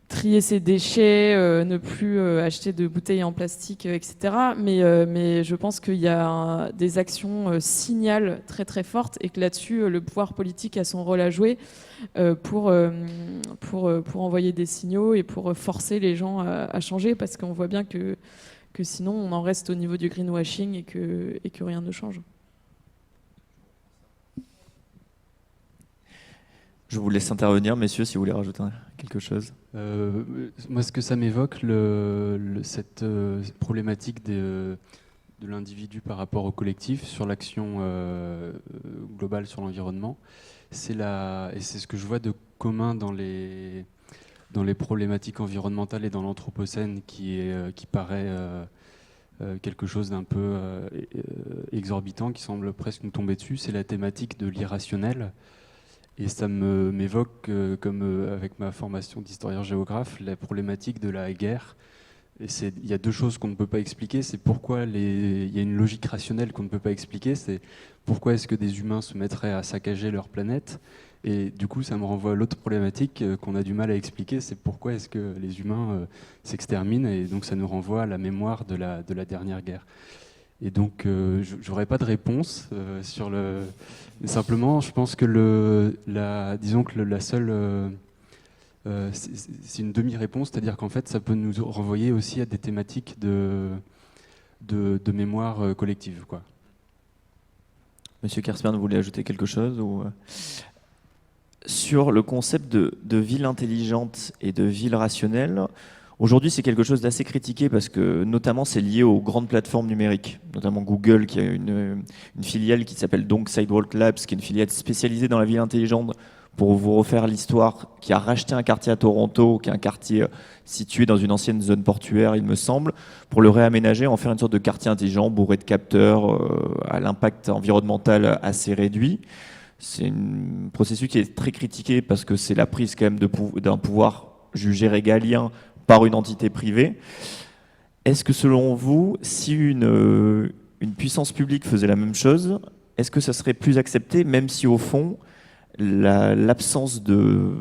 S4: trier ses déchets, ne plus acheter de bouteilles en plastique, etc. Mais je pense qu'il y a des actions signales très très fortes et que là-dessus, le pouvoir politique a son rôle à jouer pour envoyer des signaux et pour forcer les gens à changer, parce qu'on voit bien que sinon on en reste au niveau du greenwashing et que rien ne change.
S2: Je vous laisse intervenir, messieurs, si vous voulez rajouter quelque chose.
S5: Moi, ce que ça m'évoque, cette problématique de l'individu par rapport au collectif sur l'action globale sur l'environnement, et c'est ce que je vois de commun dans les problématiques environnementales et dans l'anthropocène qui paraît quelque chose d'un peu exorbitant, qui semble presque nous tomber dessus, c'est la thématique de l'irrationnel. Et ça m'évoque, comme avec ma formation d'historien-géographe, la problématique de la guerre. Et il y a deux choses qu'on ne peut pas expliquer. C'est pourquoi il y a une logique rationnelle qu'on ne peut pas expliquer. C'est pourquoi est-ce que des humains se mettraient à saccager leur planète. Et du coup, ça me renvoie à l'autre problématique qu'on a du mal à expliquer. C'est pourquoi est-ce que les humains s'exterminent. Et donc ça nous renvoie à la mémoire de la dernière guerre. Et donc, j'aurais pas de réponse sur le. Mais simplement, je pense que disons que la seule, c'est une demi-réponse, c'est-à-dire qu'en fait, ça peut nous renvoyer aussi à des thématiques de mémoire collective, quoi.
S2: Monsieur Kersper, vous voulez ajouter quelque chose ou... Sur le concept de ville intelligente et de ville rationnelle. Aujourd'hui, c'est quelque chose d'assez critiqué parce que notamment c'est lié aux grandes plateformes numériques, notamment Google qui a une filiale qui s'appelle donc Sidewalk Labs, qui est une filiale spécialisée dans la ville intelligente. Pour vous refaire l'histoire, qui a racheté un quartier à Toronto, qui est un quartier situé dans une ancienne zone portuaire, il me semble, pour le réaménager, en faire une sorte de quartier intelligent, bourré de capteurs, à l'impact environnemental assez réduit. C'est un processus qui est très critiqué parce que c'est la prise quand même d'un pouvoir jugé régalien par une entité privée. Est-ce que selon vous, si une puissance publique faisait la même chose, est-ce que ça serait plus accepté, même si au fond, l'absence de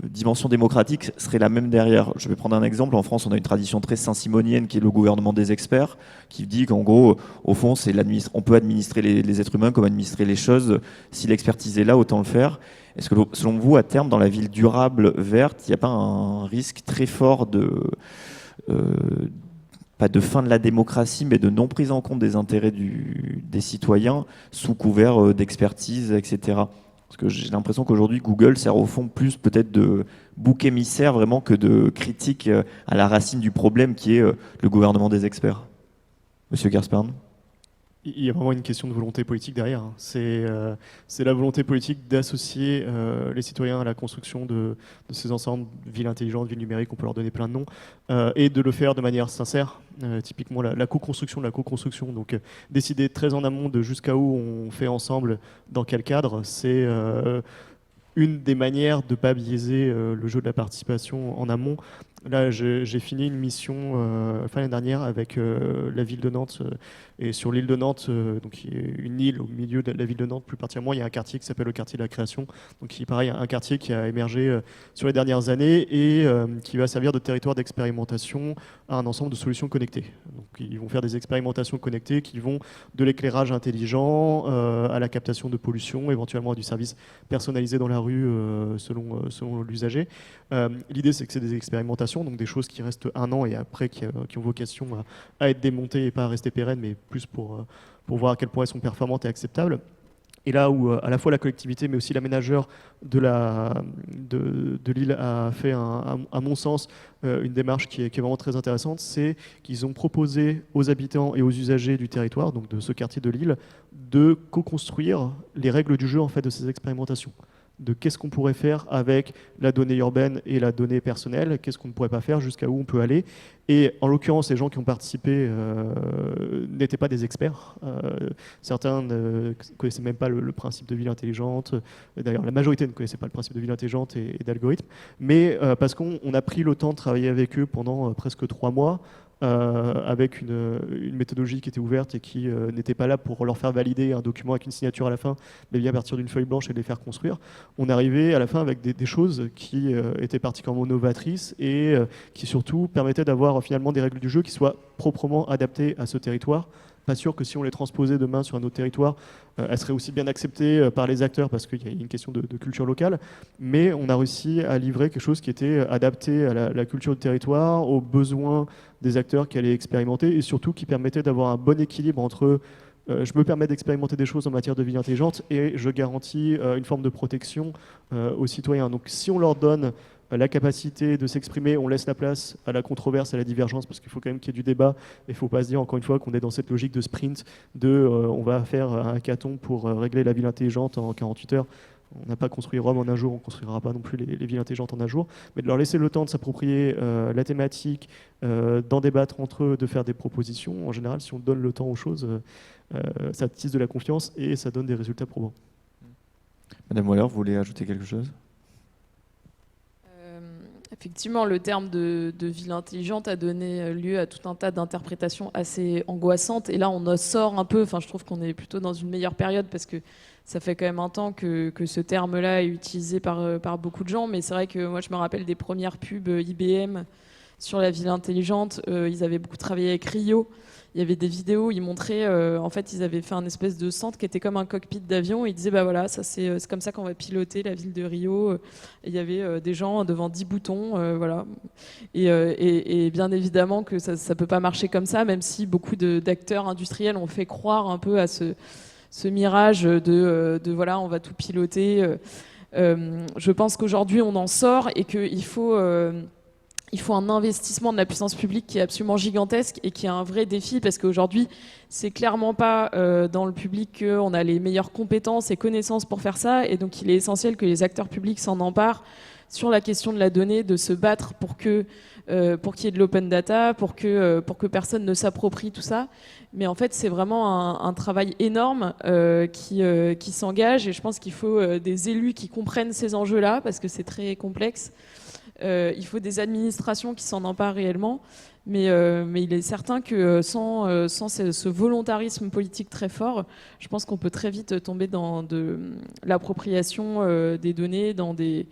S2: dimension démocratique serait la même derrière? Je vais prendre un exemple. En France, on a une tradition très saint-simonienne qui est le gouvernement des experts, qui dit qu'en gros, au fond, on peut administrer les êtres humains comme administrer les choses. Si l'expertise est là, autant le faire. Est-ce que, selon vous, à terme, dans la ville durable, verte, il n'y a pas un risque très fort pas de fin de la démocratie, mais de non prise en compte des intérêts des citoyens sous couvert d'expertise, etc. Parce que j'ai l'impression qu'aujourd'hui, Google sert au fond plus peut-être de bouc émissaire vraiment que de critique à la racine du problème qui est le gouvernement des experts. Monsieur Gerspan.
S3: Il y a vraiment une question de volonté politique derrière. C'est la volonté politique d'associer les citoyens à la construction de ces ensembles, villes intelligentes, villes numériques, on peut leur donner plein de noms, et de le faire de manière sincère. Typiquement la co-construction de la co-construction. Donc décider très en amont de jusqu'à où on fait ensemble, dans quel cadre, c'est une des manières de ne pas biaiser le jeu de la participation en amont. Là, j'ai fini une mission fin l'année dernière avec la ville de Nantes. Et sur l'île de Nantes, donc qui est une île au milieu de la ville de Nantes, plus particulièrement, il y a un quartier qui s'appelle le quartier de la création. Donc qui est pareil, un quartier qui a émergé sur les dernières années et qui va servir de territoire d'expérimentation à un ensemble de solutions connectées. Donc ils vont faire des expérimentations connectées qui vont de l'éclairage intelligent à la captation de pollution, éventuellement à du service personnalisé dans la rue selon l'usager. L'idée, c'est que c'est des expérimentations expérimentation, donc des choses qui restent 1 an et après qui ont vocation à être démontées et pas à rester pérennes, mais plus pour voir à quel point elles sont performantes et acceptables. Et là où à la fois la collectivité mais aussi l'aménageur de l'île a fait, à mon sens, une démarche qui est vraiment très intéressante, c'est qu'ils ont proposé aux habitants et aux usagers du territoire, donc de ce quartier de l'île, de co-construire les règles du jeu en fait, de ces expérimentations. De qu'est-ce qu'on pourrait faire avec la donnée urbaine et la donnée personnelle, qu'est-ce qu'on ne pourrait pas faire, jusqu'à où on peut aller. Et en l'occurrence, les gens qui ont participé n'étaient pas des experts. Certains ne connaissaient même pas le principe de ville intelligente. D'ailleurs, la majorité ne connaissait pas le principe de ville intelligente et d'algorithme. Mais parce qu'on a pris le temps de travailler avec eux pendant presque 3 mois, avec une méthodologie qui était ouverte et qui n'était pas là pour leur faire valider un document avec une signature à la fin, mais bien à partir d'une feuille blanche et de les faire construire. On arrivait à la fin avec des choses qui étaient particulièrement novatrices et qui surtout permettaient d'avoir finalement des règles du jeu qui soient proprement adaptées à ce territoire. Pas sûr que si on les transposait demain sur un autre territoire, elles seraient aussi bien acceptées par les acteurs parce qu'il y a une question de culture locale. Mais on a réussi à livrer quelque chose qui était adapté à la culture du territoire, aux besoins des acteurs qui allaient expérimenter et surtout qui permettait d'avoir un bon équilibre entre je me permets d'expérimenter des choses en matière de ville intelligente et je garantis une forme de protection aux citoyens. Donc si on leur donne la capacité de s'exprimer, on laisse la place à la controverse, à la divergence, parce qu'il faut quand même qu'il y ait du débat. Il ne faut pas se dire, encore une fois, qu'on est dans cette logique de sprint, on va faire un hackathon pour régler la ville intelligente en 48 heures. On n'a pas construit Rome en un jour, on ne construira pas non plus les villes intelligentes en un jour, mais de leur laisser le temps de s'approprier la thématique, d'en débattre entre eux, de faire des propositions. En général, si on donne le temps aux choses, ça tisse de la confiance et ça donne des résultats probants.
S2: Madame Waller, vous voulez ajouter quelque chose ?
S4: Effectivement, le terme de ville intelligente a donné lieu à tout un tas d'interprétations assez angoissantes. Et là, on en sort un peu. Enfin, je trouve qu'on est plutôt dans une meilleure période parce que ça fait quand même un temps que ce terme-là est utilisé par beaucoup de gens. Mais c'est vrai que moi, je me rappelle des premières pubs IBM sur la ville intelligente. Ils avaient beaucoup travaillé avec Rio. Il y avait des vidéos, ils montraient, en fait, ils avaient fait un espèce de centre qui était comme un cockpit d'avion. Ils disaient, bah voilà, ça c'est comme ça qu'on va piloter la ville de Rio. Et il y avait des gens devant 10 boutons, voilà. Et bien évidemment que ça ne peut pas marcher comme ça, même si beaucoup d'acteurs industriels ont fait croire un peu à ce mirage de voilà, on va tout piloter. Je pense qu'aujourd'hui, on en sort et qu'il faut un investissement de la puissance publique qui est absolument gigantesque et qui est un vrai défi parce qu'aujourd'hui, c'est clairement pas dans le public qu'on a les meilleures compétences et connaissances pour faire ça. Et donc, il est essentiel que les acteurs publics s'en emparent sur la question de la donnée, de se battre pour qu'il y ait de l'open data, pour que personne ne s'approprie tout ça. Mais en fait, c'est vraiment un travail énorme qui s'engage. Et je pense qu'il faut des élus qui comprennent ces enjeux-là parce que c'est très complexe. Il faut des administrations qui s'en emparent réellement, mais il est certain que sans ce volontarisme politique très fort, je pense qu'on peut très vite tomber dans l'appropriation des données, dans des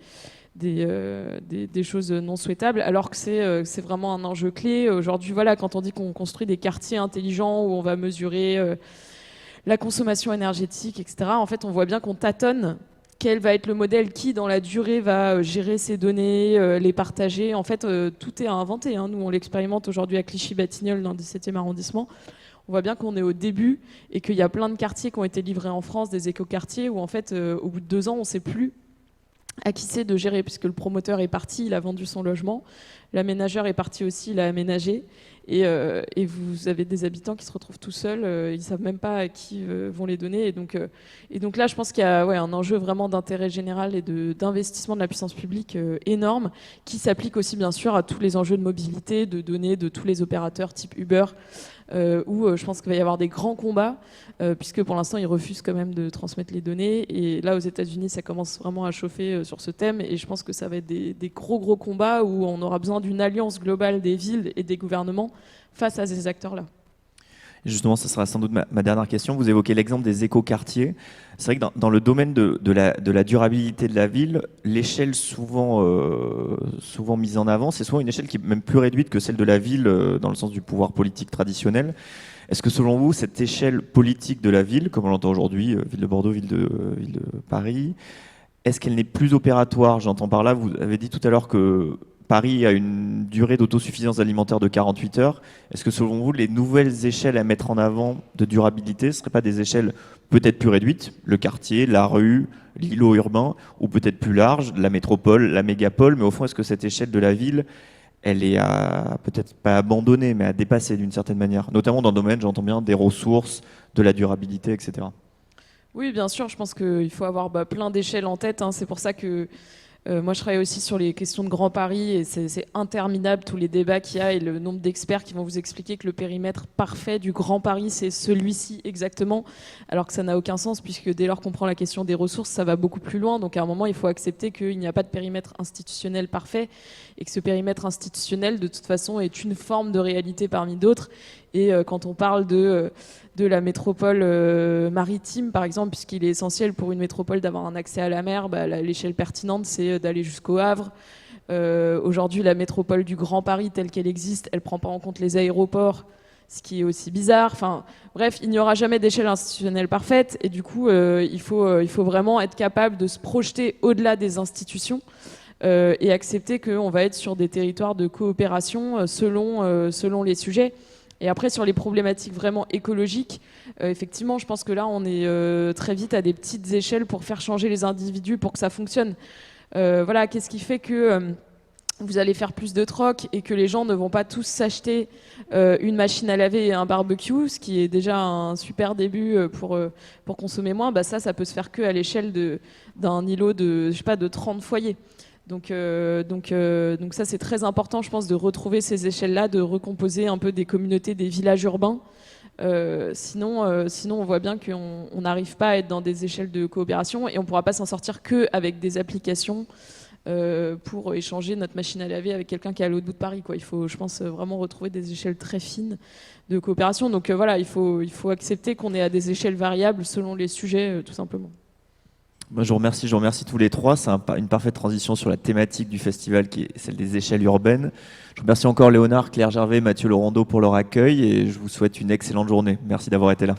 S4: choses non souhaitables, alors que c'est vraiment un enjeu clé. Aujourd'hui, voilà, quand on dit qu'on construit des quartiers intelligents où on va mesurer la consommation énergétique, etc., en fait, on voit bien qu'on tâtonne. Quel va être le modèle qui, dans la durée, va gérer ces données, les partager. En fait, tout est à inventer. Nous, on l'expérimente aujourd'hui à Clichy-Batignolles, dans le 17e arrondissement. On voit bien qu'on est au début et qu'il y a plein de quartiers qui ont été livrés en France, des éco-quartiers, où en fait, au bout de 2 ans, on ne sait plus à qui c'est de gérer, puisque le promoteur est parti, il a vendu son logement. L'aménageur est parti aussi, il a aménagé. Et vous avez des habitants qui se retrouvent tout seuls, ils ne savent même pas à qui vont les donner. Et donc là, je pense qu'il y a un enjeu vraiment d'intérêt général et d'investissement de la puissance publique énorme, qui s'applique aussi bien sûr à tous les enjeux de mobilité, de données de tous les opérateurs type Uber, où je pense qu'il va y avoir des grands combats, puisque pour l'instant, ils refusent quand même de transmettre les données. Et là, aux États-Unis, ça commence vraiment à chauffer sur ce thème. Et je pense que ça va être des gros combats où on aura besoin d'une alliance globale des villes et des gouvernements face à ces acteurs-là.
S2: Justement, ça sera sans doute ma dernière question. Vous évoquez l'exemple des écoquartiers. C'est vrai que dans le domaine de la durabilité de la ville, l'échelle souvent mise en avant, c'est souvent une échelle qui est même plus réduite que celle de la ville dans le sens du pouvoir politique traditionnel. Est-ce que selon vous, cette échelle politique de la ville, comme on l'entend aujourd'hui, ville de Bordeaux, ville de Paris, est-ce qu'elle n'est plus opératoire ? J'entends par là, vous avez dit tout à l'heure que Paris a une durée d'autosuffisance alimentaire de 48 heures. Est-ce que selon vous, les nouvelles échelles à mettre en avant de durabilité ne seraient pas des échelles peut-être plus réduites, le quartier, la rue, l'îlot urbain, ou peut-être plus large, la métropole, la mégapole, mais au fond, est-ce que cette échelle de la ville, elle est peut-être pas abandonnée, mais à dépasser d'une certaine manière, notamment dans le domaine, j'entends bien, des ressources, de la durabilité, etc.
S4: Oui, bien sûr, je pense qu'il faut avoir plein d'échelles en tête, hein. C'est pour ça que moi, je travaille aussi sur les questions de Grand Paris et c'est interminable tous les débats qu'il y a et le nombre d'experts qui vont vous expliquer que le périmètre parfait du Grand Paris, c'est celui-ci exactement, alors que ça n'a aucun sens puisque dès lors qu'on prend la question des ressources, ça va beaucoup plus loin. Donc à un moment, il faut accepter qu'il n'y a pas de périmètre institutionnel parfait et que ce périmètre institutionnel, de toute façon, est une forme de réalité parmi d'autres. Et quand on parle de la métropole maritime, par exemple, puisqu'il est essentiel pour une métropole d'avoir un accès à la mer, l'échelle pertinente, c'est d'aller jusqu'au Havre. Aujourd'hui, la métropole du Grand Paris, telle qu'elle existe, elle ne prend pas en compte les aéroports, ce qui est aussi bizarre. Enfin, bref, il n'y aura jamais d'échelle institutionnelle parfaite. Et du coup, il faut vraiment être capable de se projeter au-delà des institutions et accepter qu'on va être sur des territoires de coopération selon les sujets. Et après, sur les problématiques vraiment écologiques, effectivement, je pense que là, on est très vite à des petites échelles pour faire changer les individus pour que ça fonctionne. Voilà, qu'est-ce qui fait que vous allez faire plus de troc et que les gens ne vont pas tous s'acheter une machine à laver et un barbecue, ce qui est déjà un super début pour consommer moins. Ça peut se faire qu'à l'échelle d'un îlot de 30 foyers. Donc ça, c'est très important, je pense, de retrouver ces échelles-là, de recomposer un peu des communautés, des villages urbains. Sinon, on voit bien qu'on n'arrive pas à être dans des échelles de coopération et on ne pourra pas s'en sortir qu'avec des applications pour échanger notre machine à laver avec quelqu'un qui est à l'autre bout de Paris, quoi. Il faut, je pense, vraiment retrouver des échelles très fines de coopération. Donc voilà, il faut accepter qu'on est à des échelles variables selon les sujets, tout simplement.
S2: Moi, je vous remercie tous les trois. C'est une parfaite transition sur la thématique du festival qui est celle des échelles urbaines. Je remercie encore Léonard, Claire Gervais, Mathieu Laurando pour leur accueil et je vous souhaite une excellente journée. Merci d'avoir été là.